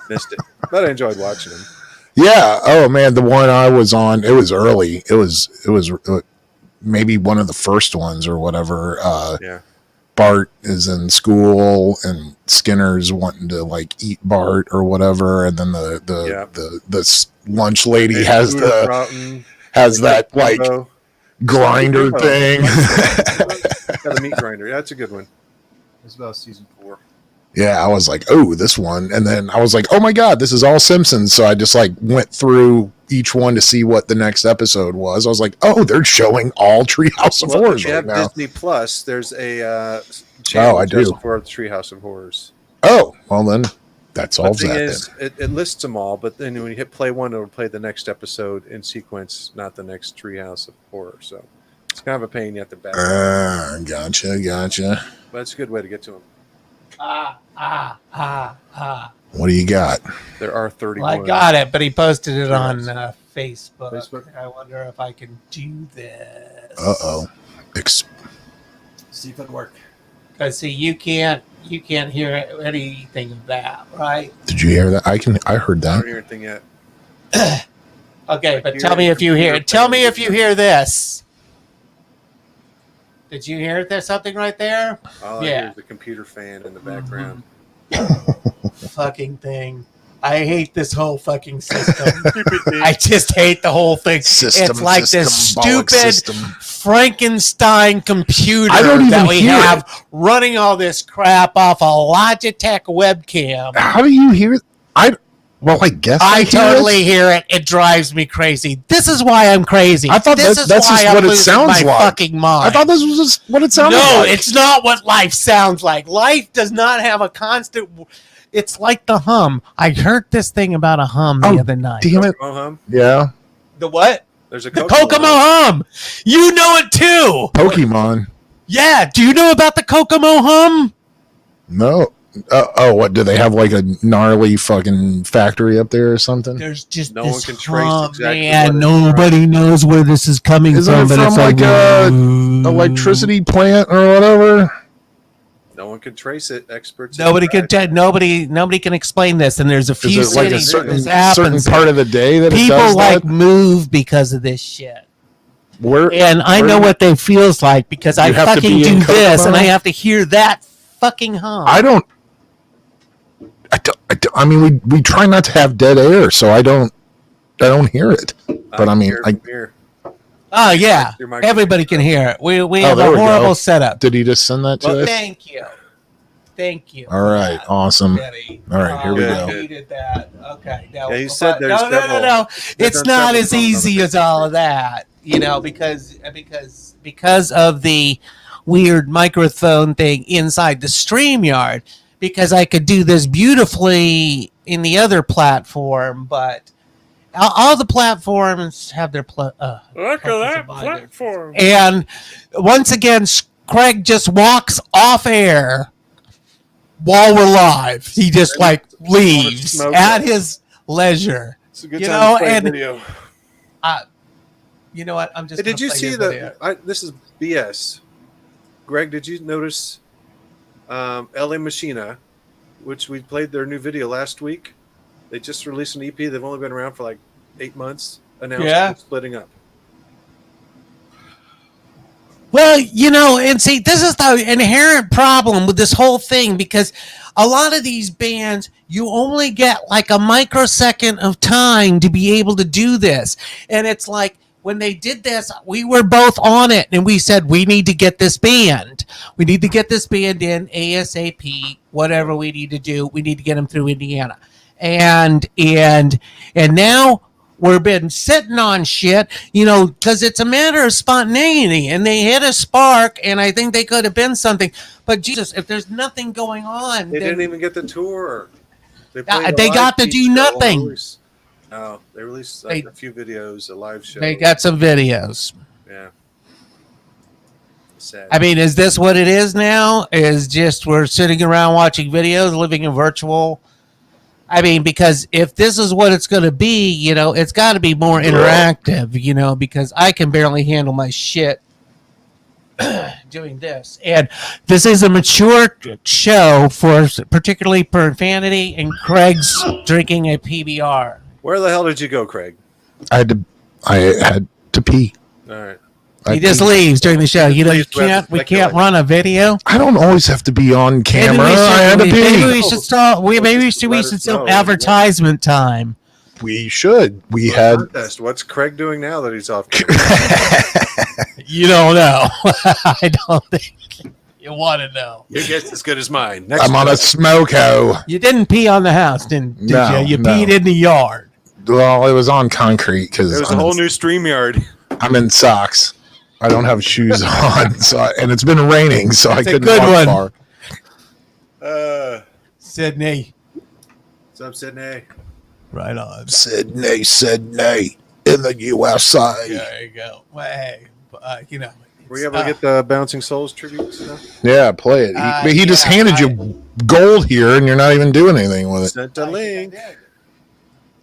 Missed it, but I enjoyed watching them. Yeah. Oh man, the one I was on, it was early. It was maybe one of the first ones or whatever. Yeah. Bart is in school and Skinner's wanting to like eat Bart or whatever, and then the lunch lady has that like grinder thing. Got a meat grinder. That's a good one. It's about season 4. Yeah, I was like, oh, this one. And then I was like, oh my God, this is all Simpsons. So I just like went through each one to see what the next episode was. I was like, oh, they're showing all Treehouse of Horrors right now. Disney Plus, there's a channel I do. for Treehouse of Horrors. Oh, well then that solves that. It lists them all, but then when you hit play one, it'll play the next episode in sequence, not the next Treehouse of Horror. So it's kind of a pain you have to back. Gotcha. But it's a good way to get to them. What do you got? There are 31. Well, I got it, but he posted it on Facebook. I wonder if I can do this. Uh-oh. See if it'll work. Because see, you can't hear anything of that, right? Did you hear that? I heard I that. don't hear anything yet. Okay, but tell me if you hear. Tell me if you hear this. Did you hear there's something right there? All I hear is the computer fan in the background. Fucking thing. I hate this whole fucking system. I just hate the whole thing. It's like this stupid Frankenstein computer that we have running all this crap off a Logitech webcam. How do you hear it? I guess I totally hear it. It drives me crazy. This is why I'm crazy. I thought that's just what it sounds like. Fucking mind. I thought this was just what it sounded like. No, it's not what life sounds like. Life does not have a constant. It's like the hum. I heard this thing about a hum the other night. Damn it! Hum? Yeah. The what? There's a the Kokomo hum. You know it too. Pokemon. Yeah. Do you know about the Kokomo hum? No. What do they have? Like a gnarly fucking factory up there or something? There's just no this one can trace hum, exactly. Man, nobody knows where this is coming Isn't from. it from like a electricity plant or whatever? No one can trace it. Experts. Nobody can explain this. And there's a few is it like a cities certain part of the day that people it does like that? move because of this shit. And I know what they feels like because I fucking do this and I have to hear that fucking hum. I mean, we try not to have dead air, so I don't hear it. But I mean, oh yeah, everybody can hear it. We have a horrible setup. Did he just send that to us? Thank you. All right, awesome. All right, here we go. Needed that. Okay, no, he said there's no. It's not as easy as all of that, because of the weird microphone thing inside the StreamYard. Because I could do this beautifully in the other platform, but all the platforms have their look at that platform. And once again, Craig just walks off air while we're live. He just leaves at his leisure. It's a good time to play video. You know what? I'm just. Did you see this is BS. Greg, did you notice? LA Machina, which we played their new video last week. They just released an EP. They've only been around for like 8 months. Announced splitting up. Well, and see, this is the inherent problem with this whole thing because a lot of these bands, you only get like a microsecond of time to be able to do this. And it's like, when they did this, we were both on it, and we said, we need to get this band. We need to get this band in ASAP, whatever we need to do. We need to get them through Indiana. And now we've been sitting on shit, because it's a matter of spontaneity, and they hit a spark, and I think they could have been something. But Jesus, if there's nothing going on... They didn't even get the tour. They got to do nothing. No, they released a few videos, a live show. They got some videos. Yeah. Sad. I mean, is this what it is now? Is just we're sitting around watching videos, living a virtual I mean, because if this is what it's going to be, you know, it's got to be more interactive, you know, because I can barely handle my shit doing this. And this is a mature show for particularly profanity and Craig's drinking a PBR. Where the hell did you go, Craig? I had to pee. All right. He just leaves during the show. You know, we can't run a video. I don't always have to be on camera. I had to pee. Maybe we should start. Maybe we should start advertisement time. We should. We had. Contest. What's Craig doing now that he's off camera? You don't know. I don't think you want to know. Your guess as good as mine. I'm on a smoko. You didn't pee on the house, did No, you? You no. peed in the yard. Well, it was on concrete because There's a whole new StreamYard. I'm in socks. I don't have shoes on, and it's been raining, so I couldn't good walk one. far. Sydney. What's up, Sydney? Right on. Sydney, in the USA. There you go. Well, hey, you know. Were you able to get the Bouncing Souls tribute stuff? Yeah, play it. But he just handed you gold here, and you're not even doing anything with it. Sent a link.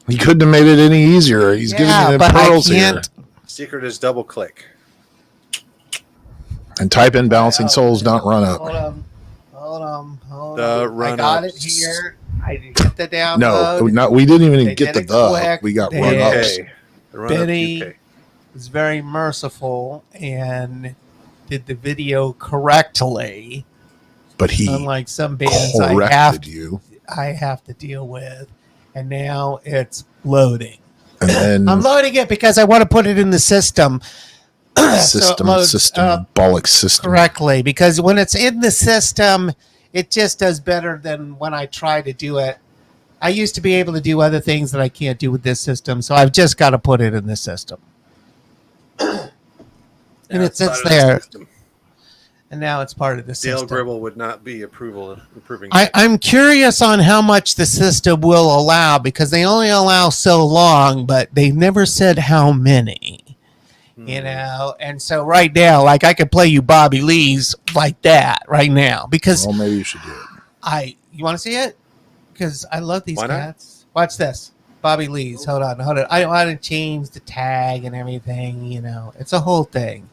He couldn't have made it any easier. He's giving you the pearls here. Secret is double click. And type in Bouncing Souls, not run up. Hold on. The run I got ups. it here. I get the download. No, we didn't even They get did the it quick. We got They run did ups. UK. The run up Benny UK. was very merciful and did the video correctly. But he Unlike some bands corrected you. I have to deal with. And now it's loading. And then I'm loading it because I want to put it in the system. systembolic system. Correctly. Because when it's in the system, it just does better than when I try to do it. I used to be able to do other things that I can't do with this system, so I've just got to put it in the system. And it sits there. And now it's part of the Dale system. Gribble would not be approving. I'm curious on how much the system will allow because they only allow so long, but they never said how many. You know, and so right now, like I could play you Bobby Lee's like that right now because Well, maybe you should do it. you want to see it? Because I love these Why not? cats. Watch this. Bobby Lee's. Hold on. I want to change the tag and everything, you know. It's a whole thing.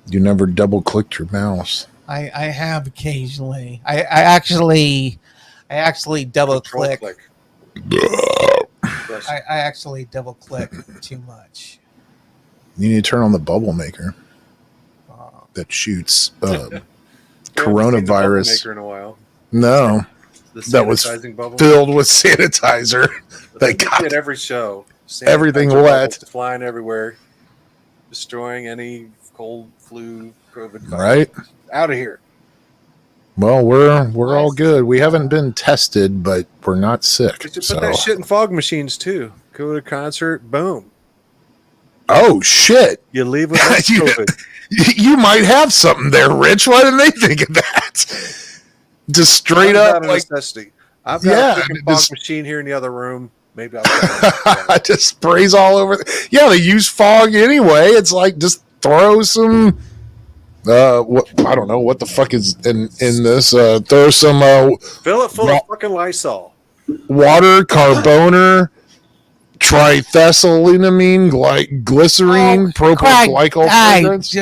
You never double clicked your mouse. I have occasionally. I actually double click. I actually double click too much. You need to turn on the bubble maker that shoots coronavirus. Maker in a while. No, The that was sanitizing bubble. filled with sanitizer. They got at every show. everything Sanitizer wet. bubbles flying everywhere, destroying any cold, flu, COVID virus. Right. Out of here. Well, we're all good. We haven't been tested, but we're not sick. You should put So. that shit in fog machines too. Go to a concert, boom. Oh shit! You leave with less You- COVID. You might have something there, Rich. Why didn't they think of that? Just straight Not up, a like necessity. I've got a freaking fog just- machine here in the other room. Maybe I'll just sprays all over. Yeah, they use fog anyway. It's like just throw some. What I don't know what the fuck is in this. Throw some fill it full of fucking Lysol. water, carboner, triethylamine, glycerine, propyl glycol fragrance.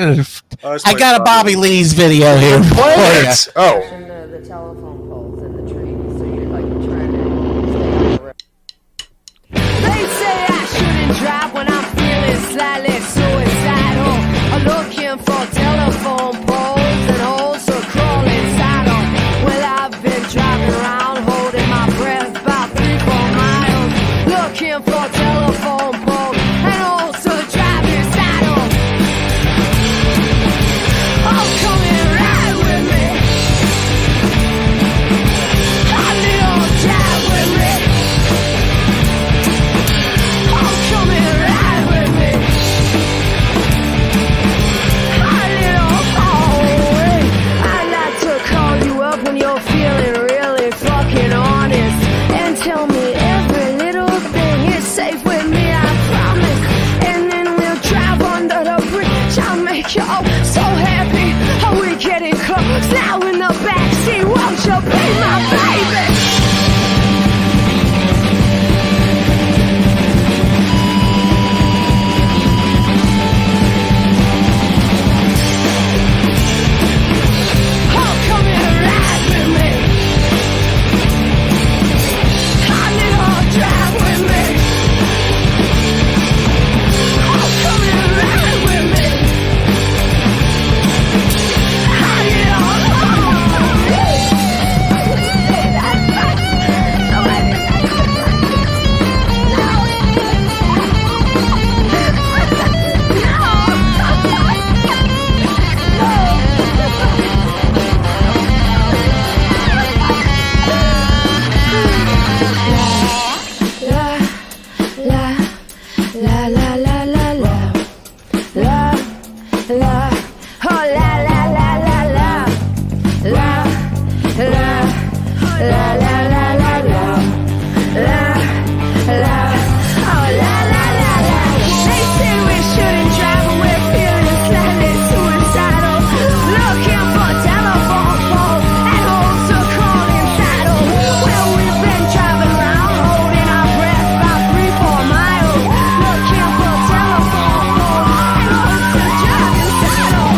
I got a Bobby Lee's video here for you. Oh, And the telephone poles in the trees, so you're like trying to stay on the road. They say I shouldn't drive when I'm feeling slightly suicidal. I'm looking for telephone poles and also crawl inside them. Well, I've been driving around holding my breath about 3-4 miles, looking for telephone poles and also driving inside them. Oh, come and ride with me. A little drive with me. Oh, come and ride with me. A little fall La la la la la. La la. Oh la la la la. They say we shouldn't drive, but we're feeling slightly suicidal. Looking for telephone poles and holes to call entitled. Well, we've been driving around, holding our breath about 3-4 miles. Looking for telephone poles and holes to drive entitled.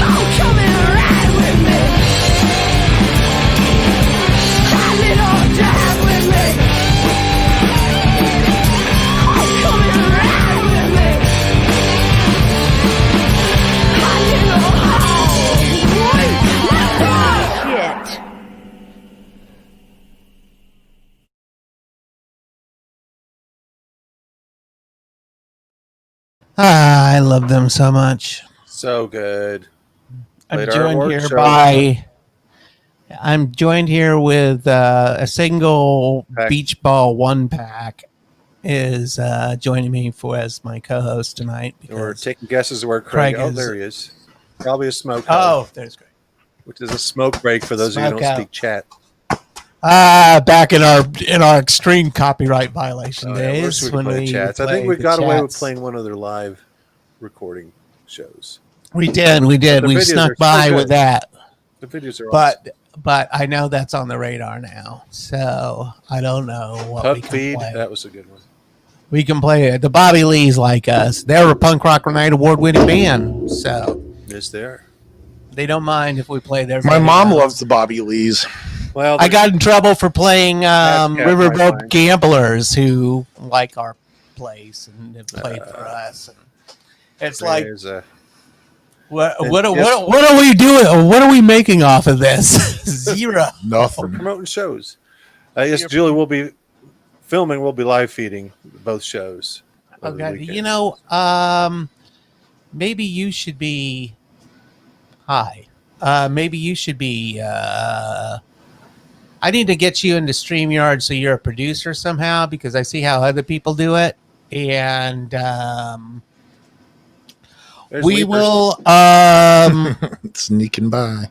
Oh, come and ride with me. Hot little drive with me. Oh, come and ride with me. Hot little shit. I love them so much. So good. I'm Played joined artwork, here shows. by. I'm joined here with a single Pack. beach ball 1-pack is joining me for as my co-host tonight. We're Because taking guesses where Craig. Craig Oh, is- there he is. Probably a smoke. oh, there's Craig. Which is a smoke break for those of you who Smoke don't out. speak chat. Back in our extreme copyright violation Oh, yeah, we days wish we could when play we chats. I think played we the got away with chats. playing one of their live recording shows. We did. The We videos snuck are so by good. with that. The videos are awesome. But I know that's on the radar now, so I don't know what we Pub can Feed, play. that was a good one. We can play it. The Bobby Lees like us. They're a punk rock night award-winning band, so Yes, they are. they don't mind if we play their. My mom videos. loves the Bobby Lees. Well, I got in trouble for playing Cat Riverboat Pipeline. Gamblers, who like our place and have played for us. And it's like, there's a what and what, yes- what are we doing? What are we making off of this? Zero. we're Nothing. promoting shows. Yes, Julie will be filming. We'll be live feeding both shows. over the Okay, weekend. you know, maybe you should be. Hi, maybe you should be. I need to get you into StreamYard so you're a producer somehow because I see how other people do it, and There's we Leapers. will. Sneaking by.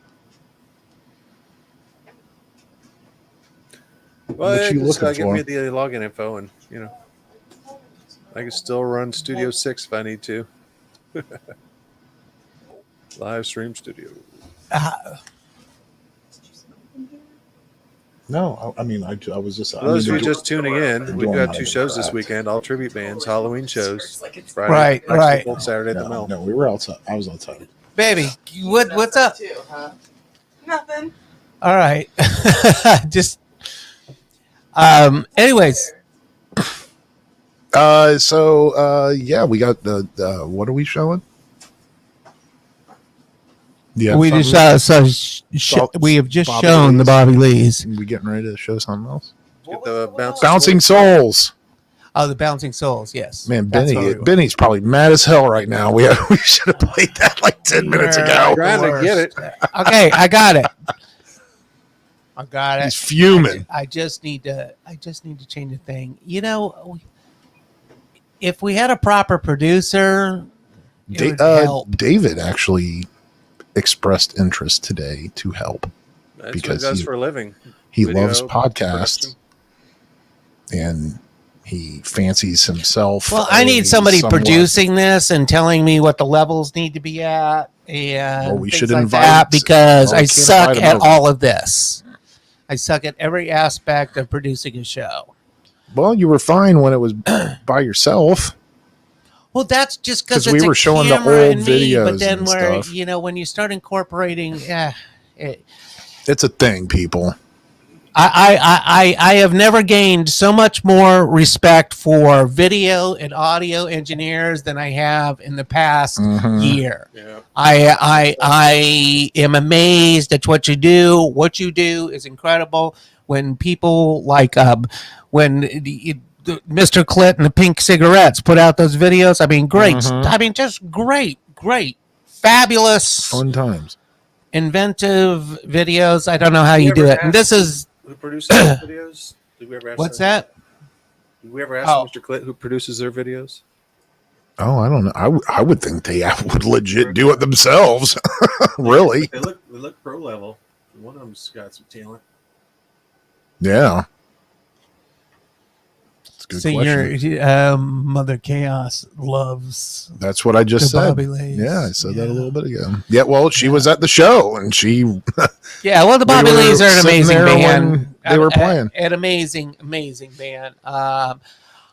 Well, What yeah, you just, looking give for? me the login info, and I can still run Studio 6 if I need to. Live stream studio. No, I mean, I was just. For those of you just tuning in, we've doing got that two in shows this fact. weekend, all tribute bands, Halloween shows. Friday, Right, right. Festival, Saturday at the Mill. No, we were outside. I was outside. Baby, what's up? Nothing. All right, just. Anyways, Yeah, we got the what are we showing? Yeah, we just we have just Bobby shown the Lees. Bobby Lees. We getting ready to show something else? Get the Bouncing Souls. Oh, the Bouncing Souls. Yes, Man, That's what we were. Benny's probably mad as hell right now. We should have played that like 10 minutes ago. Trying to get it. Okay, I got it. I got He's it. fuming. I just need to change the thing. You know, if we had a proper producer, it would help. David actually expressed interest today to help. That's Because what he does he- for a living. He Video loves podcasts production. and he fancies himself. Well, I need as somebody somewhat- producing this and telling me what the levels need to be at, and Well, we things should like invite- that because well, we I can't suck invite him at over. all of this. I suck at every aspect of producing a show. Well, you were fine when it was by yourself. Well, that's just because 'Cause we were showing the camera old and me, but videos then and where stuff. when you start incorporating, It's a thing, people. I have never gained so much more respect for video and audio engineers than I have in the past year. Yeah. I am amazed at what you do. What you do is incredible. When people like Mr. Clit and the Pink Cigarettes put out those videos, I mean, great. I mean, just great, fabulous, Fun times. inventive videos. I don't know how you do it. And this is Who produces those videos? Did we ever ask what's them? that? Did we ever ask Oh. Mr. Clit who produces their videos? Oh, I don't know. I would think they would legit do it themselves. Really? They look pro level. One of them's got some talent. Yeah. That's a good So question. your Mother Chaos loves That's what I just the said. Bobby Lays. Yeah, I said that a little bit ago. Yeah, well, she was at the show, and she. Yeah, well, the Bobby we were Lays are an sitting amazing there band. when they were playing. An amazing band.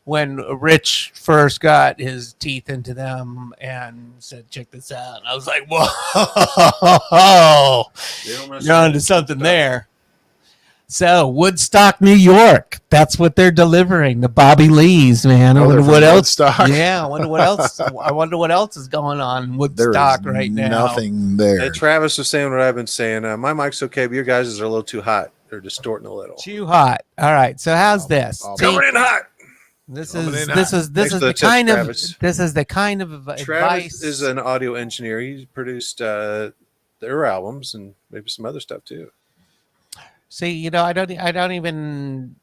When Rich first got his teeth into them and said, "Check this out," I was like, "Whoa, you're onto something there." So Woodstock, New York. That's what they're delivering. The Bobby Lees, man. I Oh, wonder they're what from else. Woodstock? Yeah, I wonder what else. I wonder what else is going on in Woodstock There is right now. nothing there. Hey, Travis was saying what I've been saying. My mic's okay, but your guys' are a little too hot. They're distorting a little. Too hot. All right. So how's this? Coming in hot. This Coming is in this hot. is this Thanks is for the tip, kind Travis. of this is the kind of Travis advice. is an audio engineer. He's produced their albums and maybe some other stuff too. See, I don't even.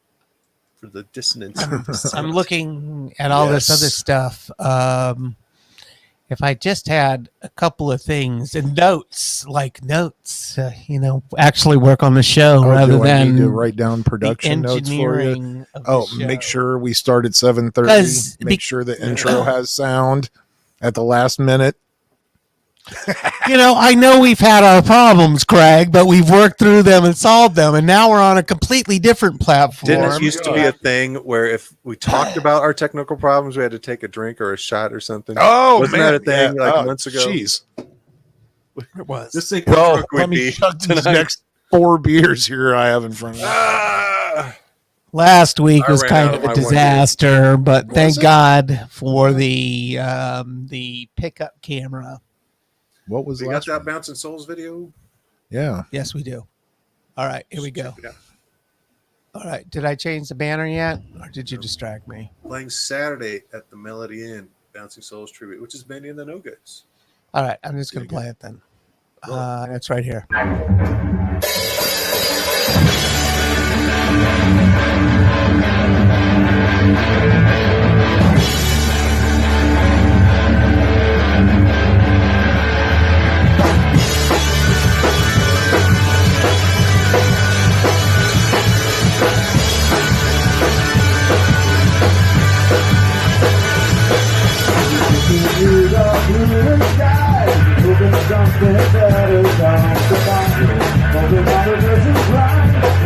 For the dissonance. I'm looking at all this other stuff. If I just had a couple of things and notes, actually work on the show rather do I need than to write down production notes for you? engineering of the show. Make sure we start at 7:30. 'Cause Make sure the intro has sound at the last minute. I know we've had our problems, Craig, but we've worked through them and solved them, and now we're on a completely different platform. Didn't it used to be a thing where if we talked about our technical problems, we had to take a drink or a shot or something? Oh, wasn't man, that a thing yeah. like months ago? Jeez. It was. Just think Well, how drunk let we'd me be shut these tonight. next 4 beers here I have in front of me. Last week I was ran kind out of of a my one disaster, but thank it? God for the pickup camera. What was We the got last that one? Bouncing Souls video. Yeah. Yes, we do. All right, here we go. Yeah. All right, did I change the banner yet, or did you distract me? Playing Saturday at the Melody Inn, Bouncing Souls tribute, which is Benny and the No Goods. All right, I'm just going to play it then. It's right here. Something better down the line.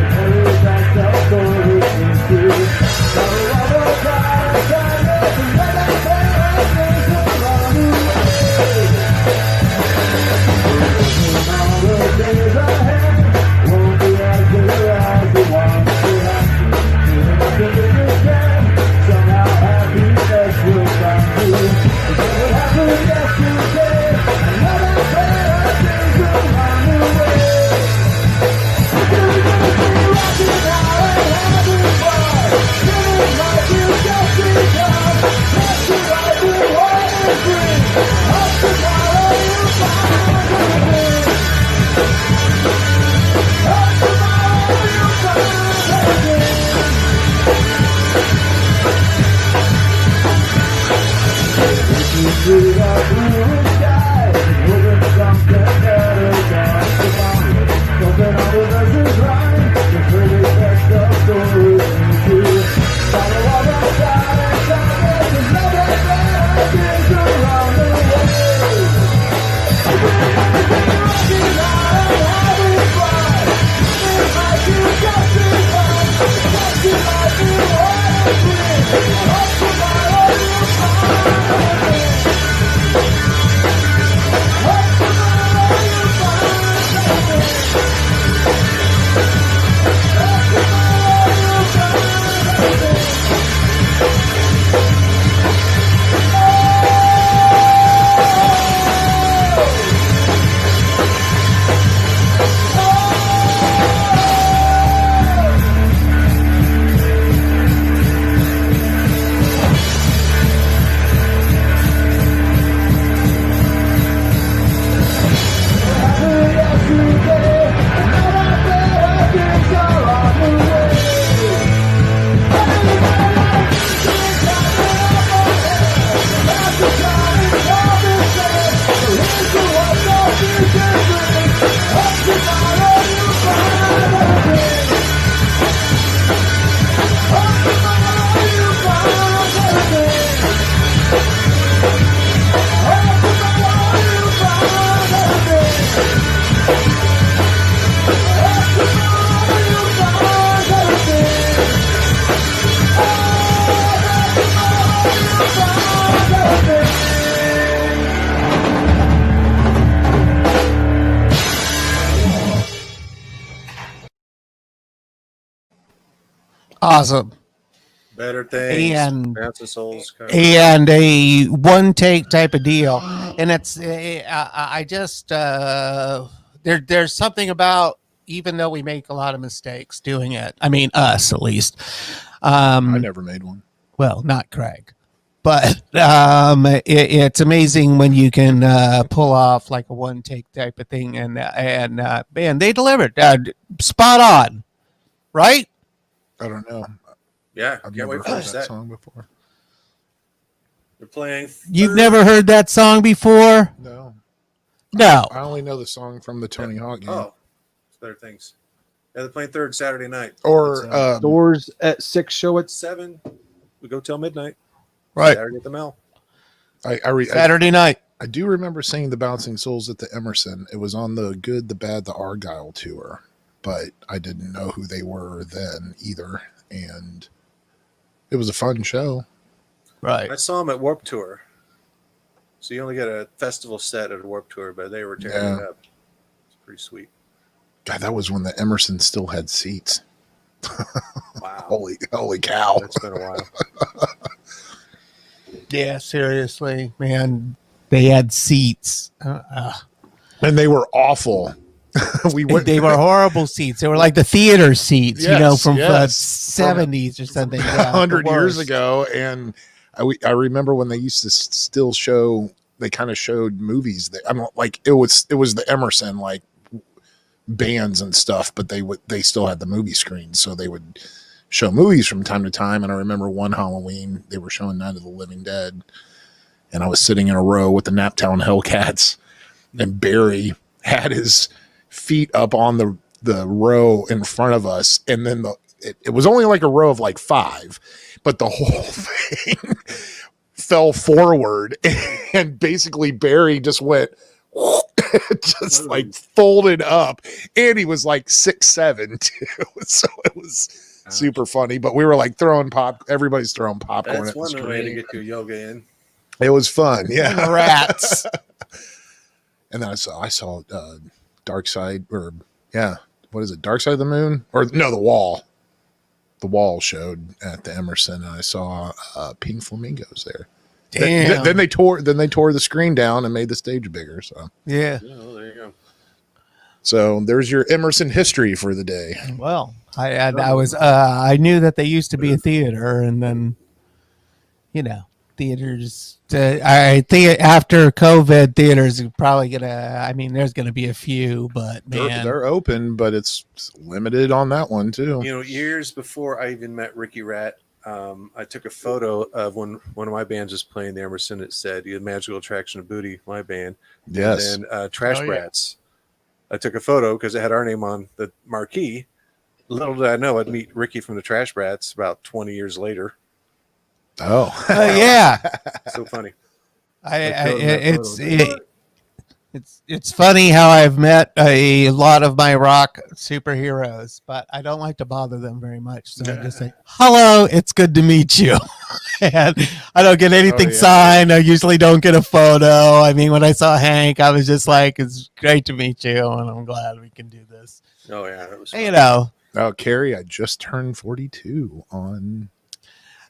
Awesome. Better Things, And Bouncing Souls. and a one take type of deal. And it's I just there's something about, even though we make a lot of mistakes doing it. I mean, us at least. I never made one. Well, not Craig, but it's amazing when you can pull off like a one take type of thing. And man, they delivered spot on, right? I don't know. Yeah, I've can't never wait for heard that that song before. They're playing. You've never heard that song before? No. No. I only know the song from the Tony Hawk game. Oh, it's Better Things. Yeah, they're playing third Saturday night. Or It's, Doors at 6, show at 7. We go till midnight. Right. Saturday at the Mill. Saturday night. I do remember seeing the Bouncing Souls at the Emerson. It was on the Good, the Bad, the Argyle tour, but I didn't know who they were then either. And it was a fun show. Right. I saw them at Warp Tour. So you only get a festival set at a Warp Tour, but they were tearing it up. It's pretty sweet. God, that was when the Emerson still had seats. Wow. Holy cow. It's been a while. Yeah, seriously, man. They had seats. And they were awful. They were horrible seats. They were like the theater seats, from the 70s or something. 100 years ago. And I remember when they used to still show, they kind of showed movies. I'm like, it was the Emerson, like bands and stuff, but they still had the movie screens. So they would show movies from time to time. And I remember one Halloween, they were showing Night of the Living Dead. And I was sitting in a row with the Naptown Hellcats, and Barry had his feet up on the row in front of us. And then it was only like a row of like 5, but the whole thing fell forward, and basically Barry just went just like folded up, and he was like 6'7" too. So it was super funny, but we were like everybody's throwing popcorn. That's one way to get your yoga in. It was fun. Yeah. Rats. And then I saw Dark Side, or what is it? Dark Side of the Moon? Or no, The Wall. The Wall showed at the Emerson, and I saw Pink Flamingos there. Damn. Then they tore the screen down and made the stage bigger. So yeah. Oh, there you go. So there's your Emerson history for the day. Well, I knew that they used to be a theater, and then theaters. I think after COVID, theaters are probably gonna. I mean, there's gonna be a few, but man, they're open, but it's limited on that one too. Years before I even met Ricky Rat, I took a photo of when one of my bands was playing the Emerson. It said, "You had Magical Attraction of Booty," my band. Yes. And then Trash Brats. I took a photo because it had our name on the marquee. Little did I know I'd meet Ricky from the Trash Brats about 20 years later. Oh, yeah. So funny. It's funny how I've met a lot of my rock superheroes, but I don't like to bother them very much. So I just say, "Hello, it's good to meet you." And I don't get anything signed. I usually don't get a photo. I mean, when I saw Hank, I was just like, "It's great to meet you, and I'm glad we can do this." Oh yeah, that was fun. Oh, Carrie, I just turned 42 on.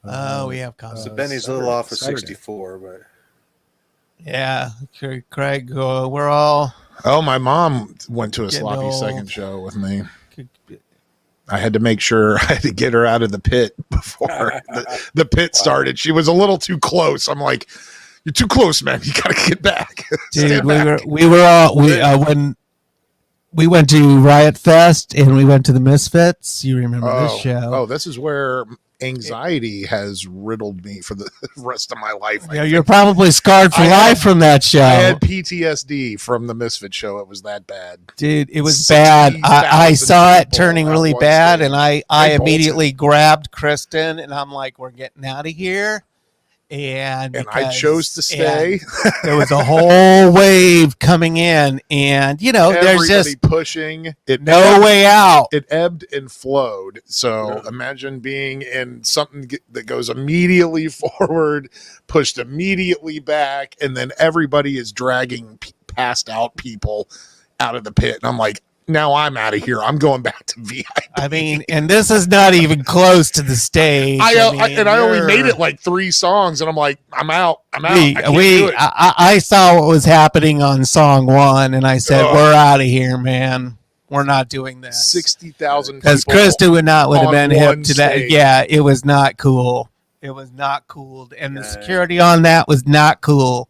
We have comments. So Benny's a little off of Saturday. 64, but yeah, Craig, we're all. Oh, my mom went to a Getting sloppy old. second show with me. I had to make sure I had to get her out of the pit before the pit started. She was a little too close. I'm like, "You're too close, man. You gotta get back." Dude, when we went to Riot Fest and we went to the Misfits. You remember this show? Oh, this is where anxiety has riddled me for the rest of my life. You're probably scarred for life from that show. I had PTSD from the Misfit show. It was that bad. Dude, it was bad. I saw it turning really bad, and I immediately grabbed Kristen, and I'm like, "We're getting out of here." And I chose to stay. There was a whole wave coming in, and there's just pushing it. No way out. It ebbed and flowed. So imagine being in something that goes immediately forward, pushed immediately back, and then everybody is dragging passed out people out of the pit. And I'm like, now I'm out of here. I'm going back to VIP. I mean, and this is not even close to the stage. I only you're- made it like 3 songs, and I'm like, I'm out. I can't do it. I saw what was happening on song 1, and I said, Ugh. "We're out of here, man. We're not doing this." 60,000 Because people Krista would have on been hip one to that. stage. Yeah, it was not cool. It was not cool, and the security on that was not cool.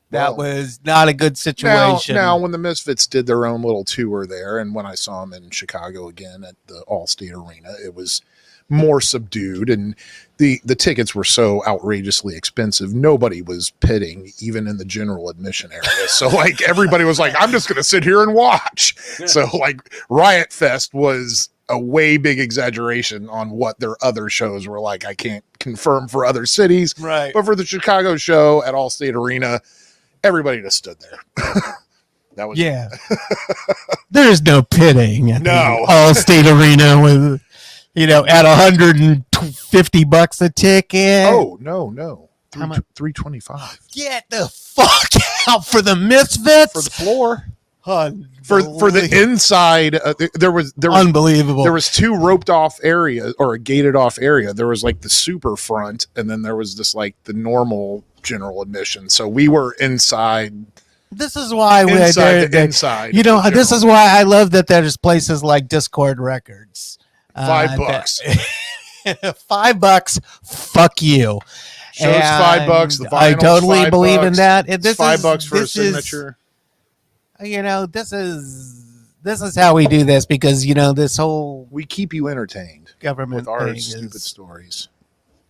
That was not a good situation. Now, when the Misfits did their own little tour there, and when I saw them in Chicago again at the Allstate Arena, it was more subdued, and the tickets were so outrageously expensive. Nobody was pitting, even in the general admission area. So, like, everybody was like, "I'm just going to sit here and watch." So, like, Riot Fest was a way big exaggeration on what their other shows were like. I can't confirm for other cities, right? But for the Chicago show at Allstate Arena, everybody just stood there. That was There's no pitting at No. the Allstate Arena with, at $150 a ticket. Oh, no. How much? $325 Get the fuck out for the Misfits for the floor. For the inside, there was unbelievable. There was 2 roped off areas or a gated off area. There was like the super front, and then there was this like the normal general admission. So we were inside. This is why inside. This is why I love that there's places like Discord Records. $5. $5. Fuck you. Shows $5. The I vinyl's totally $5. believe in that. It's $5 for a signature. This is how we do this because this whole we keep you entertained government with our thing stupid stories.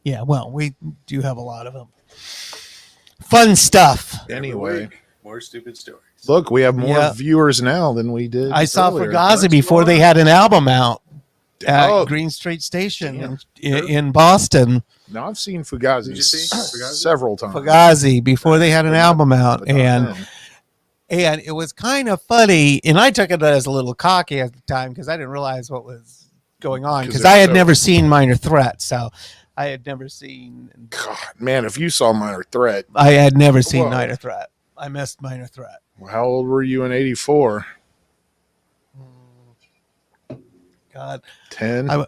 Yeah, well, we do have a lot of them. Fun stuff. Anyway, more stupid stories. Look, we have more viewers now than we did. I saw earlier. Fugazi before they had an album out at Green Street Station in Boston. Now I've seen Fugazi. Did you see Fugazi? Several times. Fugazi before they had an album out, and it was kind of funny. And I took it as a little cocky at the time because I didn't realize what was going on because I had never seen Minor Threat, so I had never seen. God, man, if you saw Minor Threat, I had never seen Minor Threat. I missed Minor Threat. Well, how old were you in '84? God, 10. No,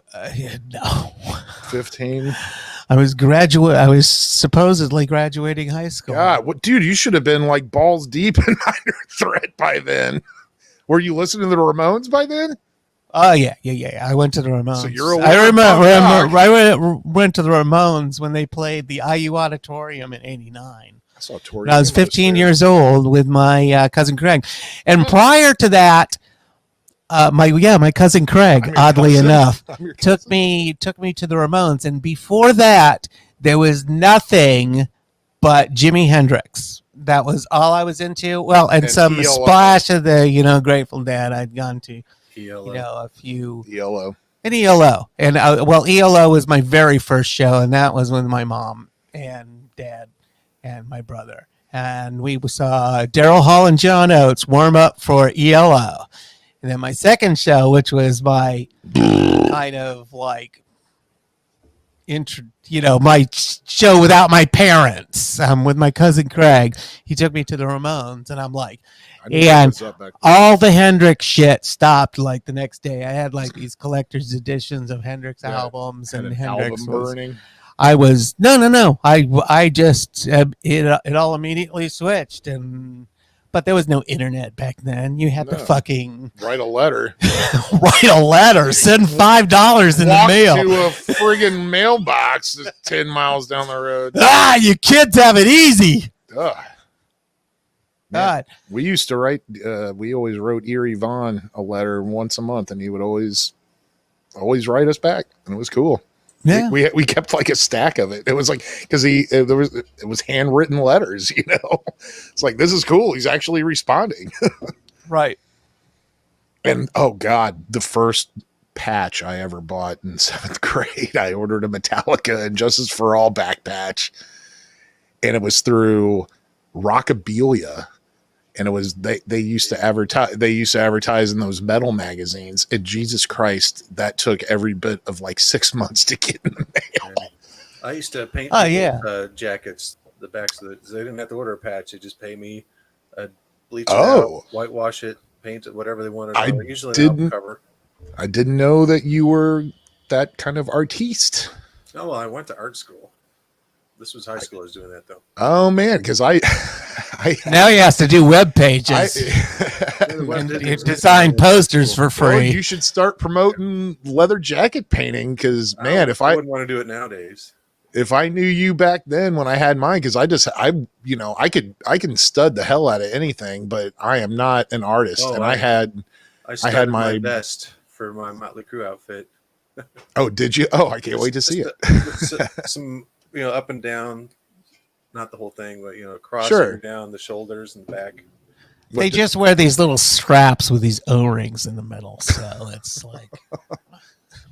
15. I was supposedly graduating high school. God, what, dude? You should have been like balls deep in Minor Threat by then. Were you listening to the Ramones by then? Oh yeah. I went to the Ramones. So you're I remember. I went to the Ramones when they played the IU Auditorium in '89. I saw Tori. I was 15 years old with my cousin Craig, and prior to that, my cousin Craig, oddly enough, took me to the Ramones, and before that, there was nothing but Jimi Hendrix. That was all I was into. Well, and some ELO. splash of the Grateful Dead. I'd gone to ELO. a few ELO. And ELO, and ELO was my very first show, and that was with my mom and dad and my brother, and we saw Daryl Hall and John Oates warm up for ELO. And then my second show, which was my kind of like, my show without my parents, with my cousin Craig. He took me to the Ramones, and I'm like, and all the Hendrix shit stopped like the next day. I had like these collector's editions of Hendrix albums, and Hendrix album was. burning. I was no. I just it all immediately switched, but there was no internet back then. You had to fucking write a letter. Send $5 in the mail to a friggin' mailbox that's 10 miles down the road. You kids have it easy. Ugh. God. We used to write. We always wrote Erie Vaughn a letter once a month, and he would always write us back, and it was cool. Yeah, we kept like a stack of it. It was like because it was handwritten letters. It's like this is cool. He's actually responding. Right. And oh god, the first patch I ever bought in 7th grade, I ordered a Metallica and Justice for All back patch, and it was through Rockabilia. And it was they used to advertise in those metal magazines. And Jesus Christ, that took every bit of like 6 months to get in the mail. I used to paint jackets, the backs of they didn't have to order a patch. They just pay me a bleach it out, whitewash it, paint it whatever they wanted. I Usually an album didn't- cover. I didn't know that you were that kind of artiste. Oh, well, I went to art school. This was high school I was doing that, though. Oh man, because I Now he has to do web pages The web and didn't exist design when I was in posters school. for well, free. you should start promoting leather jacket painting. Because man, I wouldn't want to do it nowadays. if I knew you back then when I had mine, because I can stud the hell out of anything, but I am not an artist. Oh, and I had studied my- my best for my Motley Crue outfit. oh, did you? Oh, I can't wait to see it. Some up and down, not the whole thing, but crossing Sure. down the shoulders and back. They just wear these little straps with these O-rings in the middle, so it's like,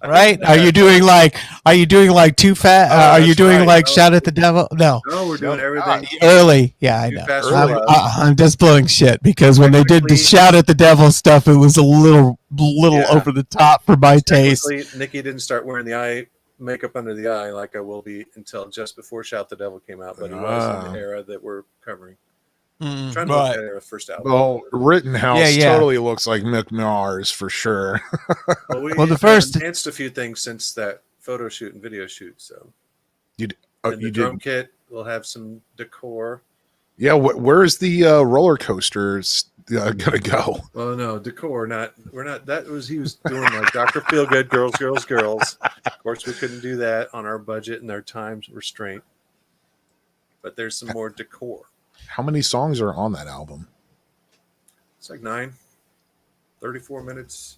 right? Are you doing like Too Fat? Are you that's doing right. like No. Shout at the Devil? No, No, we're doing everything. early. Yeah, I Too know. Fast for I'm, Love. I'm just blowing shit because when they did the Technically- Shout at the Devil stuff, it was a little Yeah. over the top for my taste. Technically, Nikki didn't start wearing the eye makeup under the eye like I will be until just before Shout the Devil came out, but he was in the era that we're covering. Trying to look But at our first album. Well, Rittenhouse Yeah. totally looks like Mick Mars for sure. Well, the first- enhanced a few things since that photo shoot and video shoot. So You in the did. drum kit, we'll have some decor. Yeah, where's the roller coasters gonna go? Well, no, decor, we're not. That was he was doing like Dr. Feelgood, girls, girls, girls. Of course, we couldn't do that on our budget and our time restraint. But there's some more decor. How many songs are on that album? It's like 34 minutes.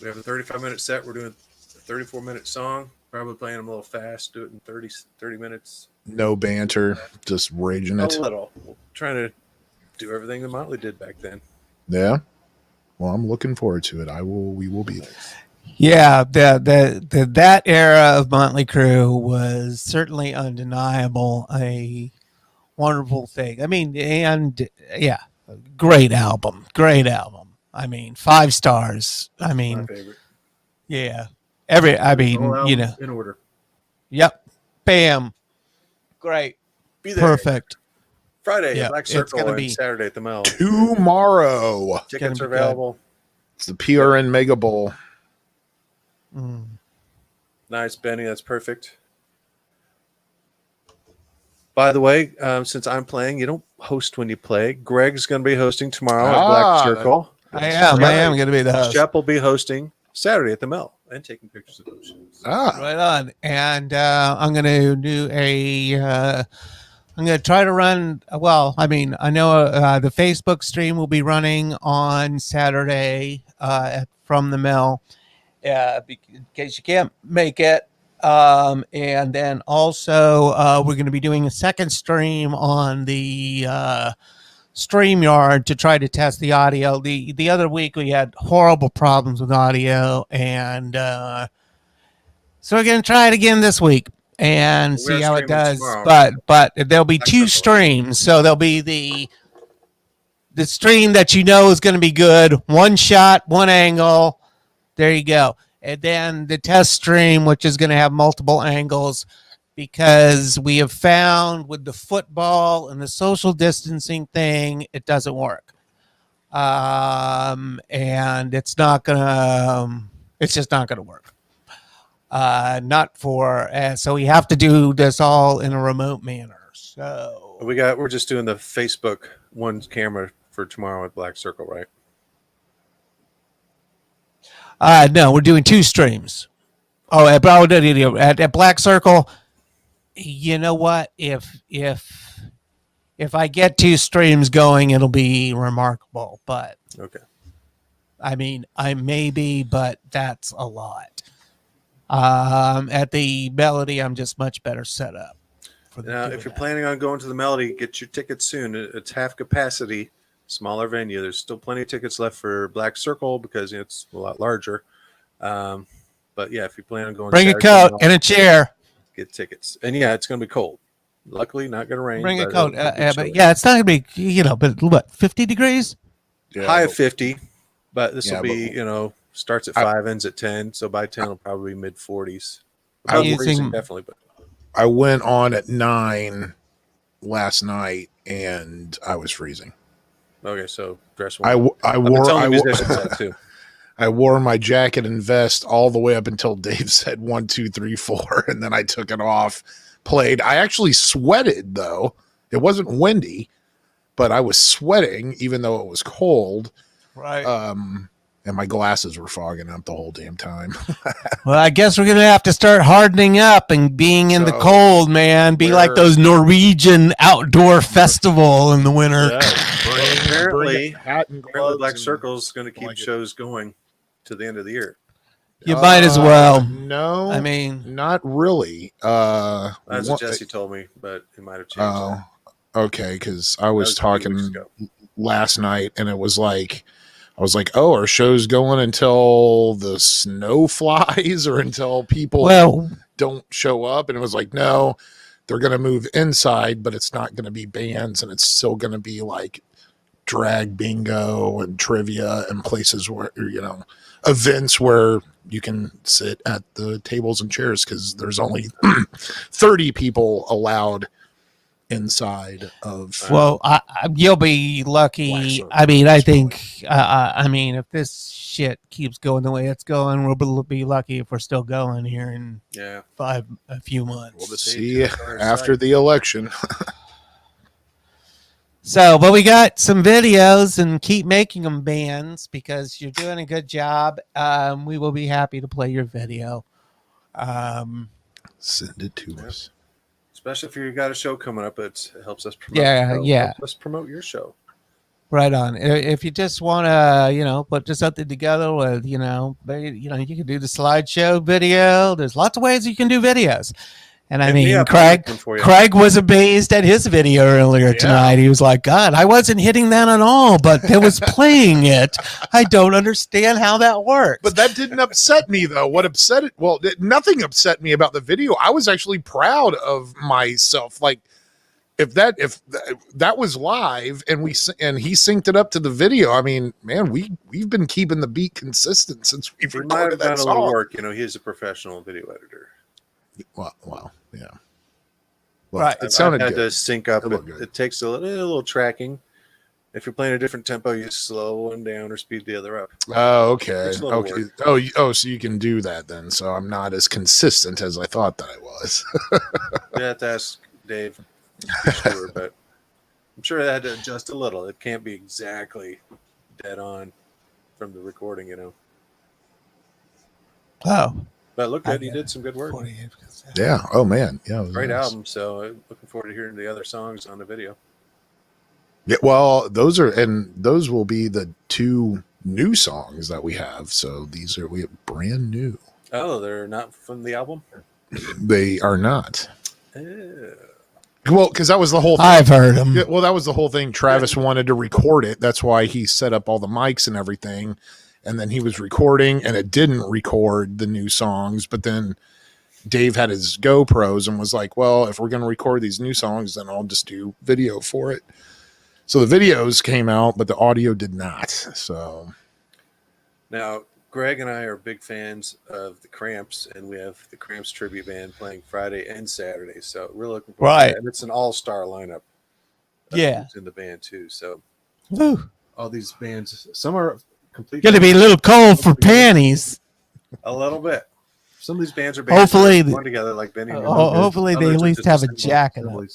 We have a 35-minute set. We're doing a 34-minute song. Probably playing them a little fast. Do it in 30 minutes. No banter, just raging A it. little. Trying to do everything that Motley did back then. Yeah. Well, I'm looking forward to it. We will be there. Yeah, that era of Motley Crue was certainly undeniable. A wonderful thing. I mean, and yeah, great album. I mean, 5 stars. I My mean, favorite. yeah. The whole You album know, in order. yep. Bam. Great. Be there. Perfect. Friday Yeah, at Black it's Circle gonna and be- Saturday at the Mel. Tomorrow. Tickets be are good. available. It's the PRN Mega Bowl. Nice, Benny. That's perfect. By the way, since I'm playing, you don't host when you play. Greg's going to be hosting tomorrow at Black Circle. I am going to be the host. Shep will be hosting Saturday at the Mel and taking pictures of those shows. Right on. And I'm going to do I'm going to try to run. Well, I mean, I know the Facebook stream will be running on Saturday from the mill in case you can't make it. And then also we're going to be doing a second stream on the StreamYard to try to test the audio. The other week we had horrible problems with audio, and so we're going to try it again this week and We are see how it streaming does. tomorrow. But there'll be 2 streams, so there'll be the stream that you know is going to be good, one shot, one angle. There you go. And then the test stream, which is going to have multiple angles, because we have found with the football and the social distancing thing, it doesn't work. And it's just not going to work. So we have to do this all in a remote manner. So We're just doing the Facebook one camera for tomorrow at Black Circle, right? no, we're doing 2 streams. Oh, at Black Circle. You know what? If I get 2 streams going, it'll be remarkable. But Okay. I mean, I may be, but that's a lot. At the Melody, I'm just much better set up. Now, if you're planning on going to the Melody, get your tickets soon. It's half capacity, smaller venue. There's still plenty of tickets left for Black Circle because it's a lot larger. But yeah, if you plan on going, Bring a Saturday, coat and a chair. get tickets. And yeah, it's going to be cold. Luckily, not going to rain. Bring a but coat. it'll be But chilly. yeah, it's not going to be, but what, 50 degrees? High of 50, but this Yeah, will be, starts at 5, ends at 10. So by 10, it'll probably be mid 40s. I'm Freezing, definitely, but I went on at 9 last night and I was freezing. Okay, so dress I warm. w- I I've been wore telling I, the wo- musicians that too. I wore my jacket and vest all the way up until Dave said 1, 2, 3, 4, and then I took it off. Played. I actually sweated though. It wasn't windy, but I was sweating even though it was cold. Right. And my glasses were fogging up the whole damn time. Well, I guess we're going to have to start hardening up and being in the So, cold, man. Be like those Norwegian outdoor festival in the winter. Apparently, hat and apparently Black and Circle is going to keep blanket. shows going to the end of the year. You might as well. No, I mean, not really. That's what Jesse told me, but it might have changed. Oh, okay. Because I That was was a few weeks talking ago. last night, and it was like, I was like, "Oh, our show's going until the snow flies, or until people don't show up." And it was like, "No, they're going to move inside, but it's not going to be bands, and it's still going to be like drag bingo and trivia and places where events where you can sit at the tables and chairs because there's only 30 people allowed inside of." Well, you'll be lucky. I mean, I think. I mean, if this shit keeps going the way it's going, we'll be lucky if we're still going here in a few months. We'll see after the election. So, but we got some videos and keep making them, bands, because you're doing a good job. We will be happy to play your video. Send it to us. Especially if you got a show coming up, it helps us promote. Helps us promote your show. Right on. If you just want to, put just something together with, you can do the slideshow video. There's lots of ways you can do videos. And I mean, Craig was amazed at his video earlier tonight. He was like, God, I wasn't hitting that at all, but it was playing it. I don't understand how that works. But that didn't upset me, though. What upset it? Well, nothing upset me about the video. I was actually proud of myself. Like, if that was live and he synced it up to the video, I mean, man, we've been keeping the beat consistent since we've recorded that song. A little work. He's a professional video editor. Well, yeah. Well, right. It sounded had good. To sync up. It takes a little tracking. If you're playing a different tempo, you slow one down or speed the other up. Oh, okay. Okay. Work. So you can do that then. So I'm not as consistent as I thought that I was. You have to ask Dave, sure, but I'm sure I had to adjust a little. It can't be exactly dead on from the recording, Oh. But look good. He did some good work. Yeah. Oh man. Yeah. Great album. So looking forward to hearing the other songs on the video. Yeah. Well, those will be the 2 new songs that we have. So we have brand new. Oh, they're not from the album? They are not. Well, because that was the whole thing. I've heard them. Yeah, well, that was the whole thing. Travis wanted to record it. That's why he set up all the mics and everything. And then he was recording, and it didn't record the new songs. But then Dave had his GoPros and was like, well, if we're going to record these new songs, then I'll just do video for it. So the videos came out, but the audio did not. So now, Greg and I are big fans of the Cramps, and we have the Cramps tribute band playing Friday and Saturday. So we're looking forward to that. And it's an all-star lineup. Who's in the band too. So all these bands, some are completely going to be a little cold for panties. A little bit. Some of these bands are hopefully born together like Benny. Hopefully they at least have a jacket on.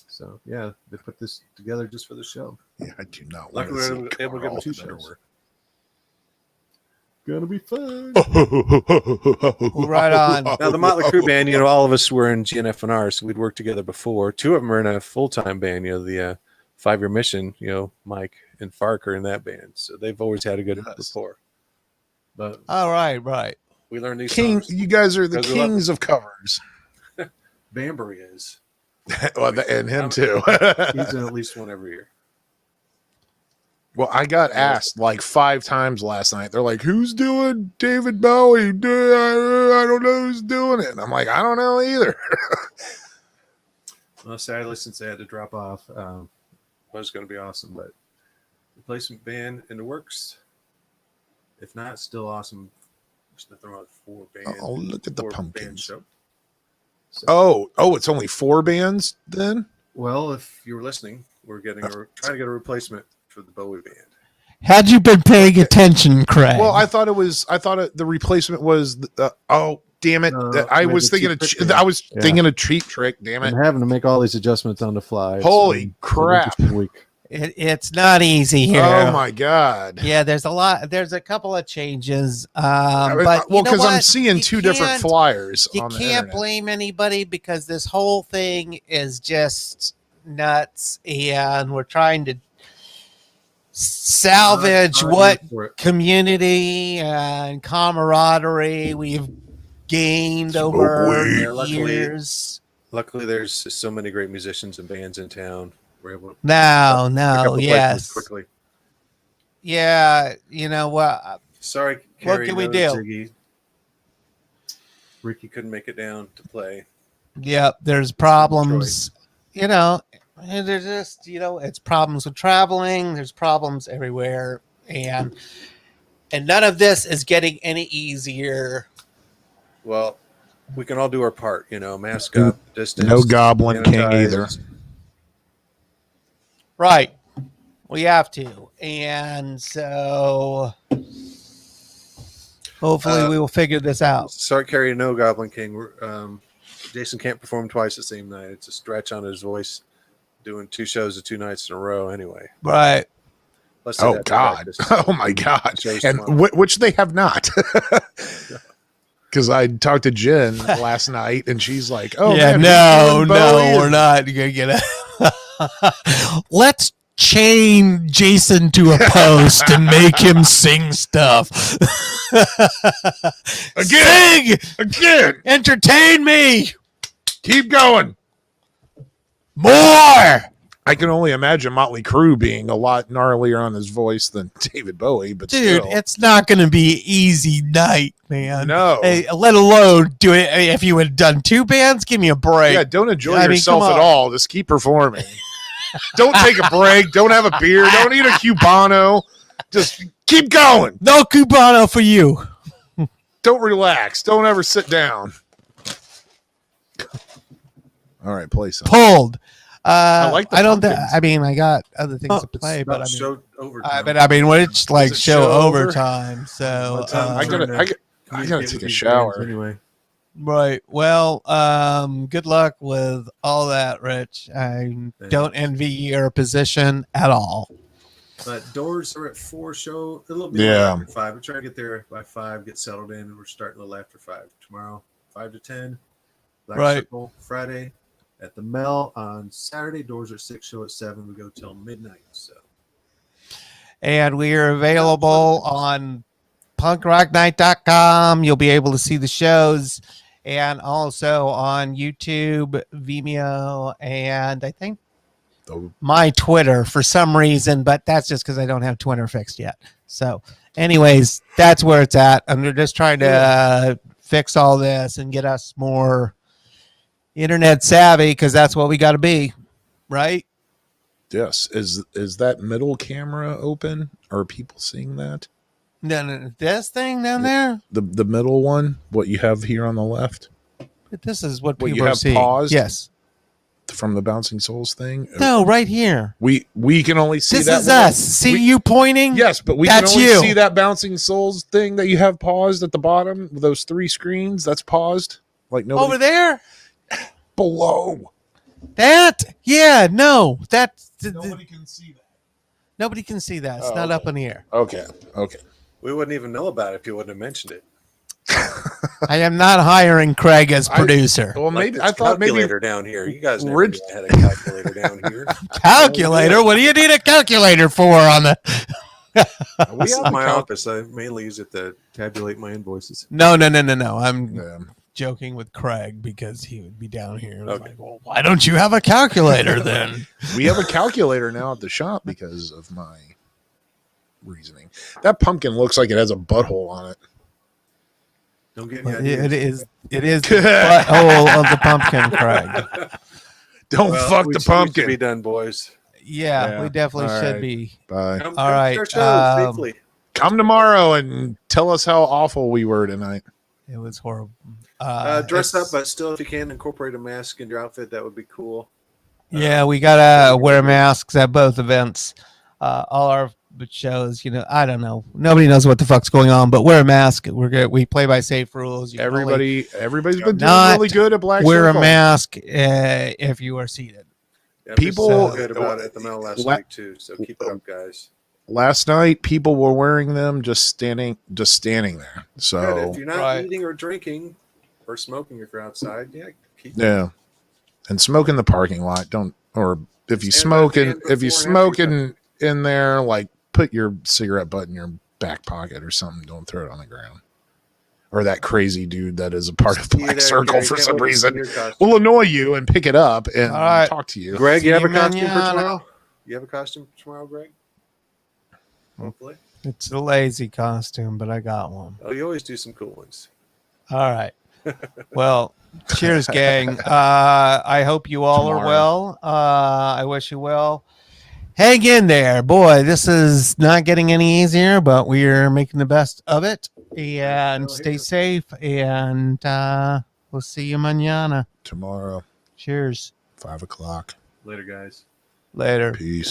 So yeah, they put this together just for the show. Yeah, I do not. Luckily, we're able to get 2 shows. Gonna be fun. Right on. Now the Motley Crue band, all of us were in GNFNR, so we'd worked together before. 2 of them are in a full-time band. The 5-Year Mission. Mike and Fark are in that band, so they've always had a good rapport. But all right. We learned these songs. You guys are the kings of covers. Bambury is. Well, and him too. He's in at least one every year. Well, I got asked like 5 times last night. They're like, who's doing David Bowie? I don't know who's doing it. And I'm like, I don't know either. Well, sadly, since I had to drop off, was going to be awesome. But replacement band in the works. If not, still awesome. There's nothing wrong with 4 bands. Oh, look at the pumpkins. Show. So, it's only 4 bands then? Well, if you were listening, we're trying to get a replacement for the Bowie band. Had you been paying attention, Craig? Well, the replacement was. Oh, damn it! I was thinking thinking a cheap trick. Damn it! I'm having to make all these adjustments on the fly. Holy crap! Week. It's not easy here. Oh my god! Yeah, there's a couple of changes. But because I'm what? seeing You two different can't- flyers. You on the can't internet. blame anybody because this whole thing is just nuts, and we're trying to salvage what community and camaraderie we've gained over Yeah, years. Luckily, there's so many great musicians and bands in town. We're able to pick No, up the yes. places quickly. Yeah, you know what? Sorry, What Carrie, can we no do? Ziggy. Ricky couldn't make it down to play. Yep, there's problems. You know, and there's just it's problems with traveling. There's problems everywhere, and none of this is getting any easier. Well, we can all do our part. Mask up, distance. No Goblin King sanitize. either. Right. We have to. And so hopefully we will figure this out. Sorry, Carrie, no Goblin King. Jason can't perform twice the same night. It's a stretch on his voice doing 2 shows of 2 nights in a row anyway. Right. Let's say Oh that God! practice. Oh my God! Shows And tomorrow. which they have not. Because I talked to Jen last night, and she's like, "Oh yeah, man, no, Bowie we're not gonna get it. Let's chain Jason to a post and make him sing stuff. Again! Sing! Again! Entertain me! Keep going." More! I can only imagine Motley Crue being a lot gnarlier on his voice than David Bowie, but Dude, still. it's not going to be an easy night, man. No. Hey, let alone do it. If you would have done 2 bands, give me a break. Yeah, don't enjoy I mean, yourself come at on. all. Just keep performing. Don't take a break. Don't have a beer. Don't eat a Cubano. Just keep going. No Cubano for you. Don't relax. Don't ever sit down. All right, play something. Pulled. I like the I don't. pumpkins. I mean, I got other things to play, It's but not I mean, show overtime. it's like it show show over? overtime. So What time I is gotta, it now? I, I gotta take a shower. Anyway, right. Well, good luck with all that, Rich. I don't envy your position at all. But doors are at 4. Show a little bit Yeah. after 5. We're trying to get there by 5, get settled in, and we're starting a little after 5 tomorrow. 5 to 10. Black Right. Circle Friday at the Mel on Saturday. Doors are 6. Show at 7. We go till midnight. So And we are available on punkrocknight.com. You'll be able to see the shows, and also on YouTube, Vimeo, and I think my Twitter for some reason, but that's just because I don't have Twitter fixed yet. So anyways, that's where it's at. And they're just trying to fix all this and get us more internet savvy, because that's what we got to be, right? Yes. Is that middle camera open? Are people seeing that? No, this thing down there. The middle one, what you have here on the left, This is what What, you people are have seeing. paused? Yes. from the Bouncing Souls thing. No, right here. We can only see This that. is one. us. See you pointing? Yes, but we That's can only you. see that Bouncing Souls thing that you have paused at the bottom. Those 3 screens, that's paused. Like nobody Over there? below. That? Yeah, no. That's Nobody can see that. nobody can see that. It's Oh, not okay. up in here. Okay. we wouldn't even know about it if you wouldn't have mentioned it. I am not hiring Craig as producer. Well, Like maybe this I thought maybe calculator down here. You guys never Rich- knew I had a calculator down here. Calculator? What do you need a calculator for on the we This is have my a cal- office. I mainly use it to tabulate my invoices. No. I'm Yeah. joking with Craig because he would be down here. It was Okay. like, well, why don't you have a calculator then? We have a calculator now at the shop because of my reasoning. That pumpkin looks like it has a butthole on it. Don't get any ideas. It is the butthole of the pumpkin, Craig. Don't Well, fuck we the should be pumpkin. done, boys. Yeah, Yeah. we definitely All should right. be. Bye. Come All to right, our show safely. Come tomorrow and tell us how awful we were tonight. It was horrible. Dress up, it's- but still, if you can, incorporate a mask in your outfit. That would be cool. Yeah, we gotta wear masks at both events. all our shows. I don't know. Nobody knows what the fuck's going on, but wear a mask. We're good. We play by safe rules. Everybody's been doing not really good at Black wear Circle. a mask if you are seated. Yeah, People- so good about it at the mail last La- night too. So keep it up, guys. Last night, people were wearing them just standing there. Good. So If you're not Right. eating or drinking or smoking, if you're outside, keep it. yeah, and smoke in the parking lot. Don't, or if you Stand by smoke the in, end if you before and after smoke you in there, like put your cigarette butt in your back pocket or something. Don't throw it on the ground. Or that crazy dude that is a part of See you Black there, Circle Greg. for Can't some wait to see reason your costume. will annoy you and pick it up and All right. talk to you. Greg, you have a See costume for mañana. tomorrow? You have a costume for tomorrow, Greg? Hopefully. It's a lazy costume, but I got one. Oh, you always do some cool ones. All right. Well, cheers, gang. I hope you all are Tomorrow. well. I wish you well. Hang in there. Boy, this is not getting any easier, but we're making the best of it. And stay safe. And we'll see you mañana. Tomorrow, Cheers. 5:00. Later, guys. Later. Peace.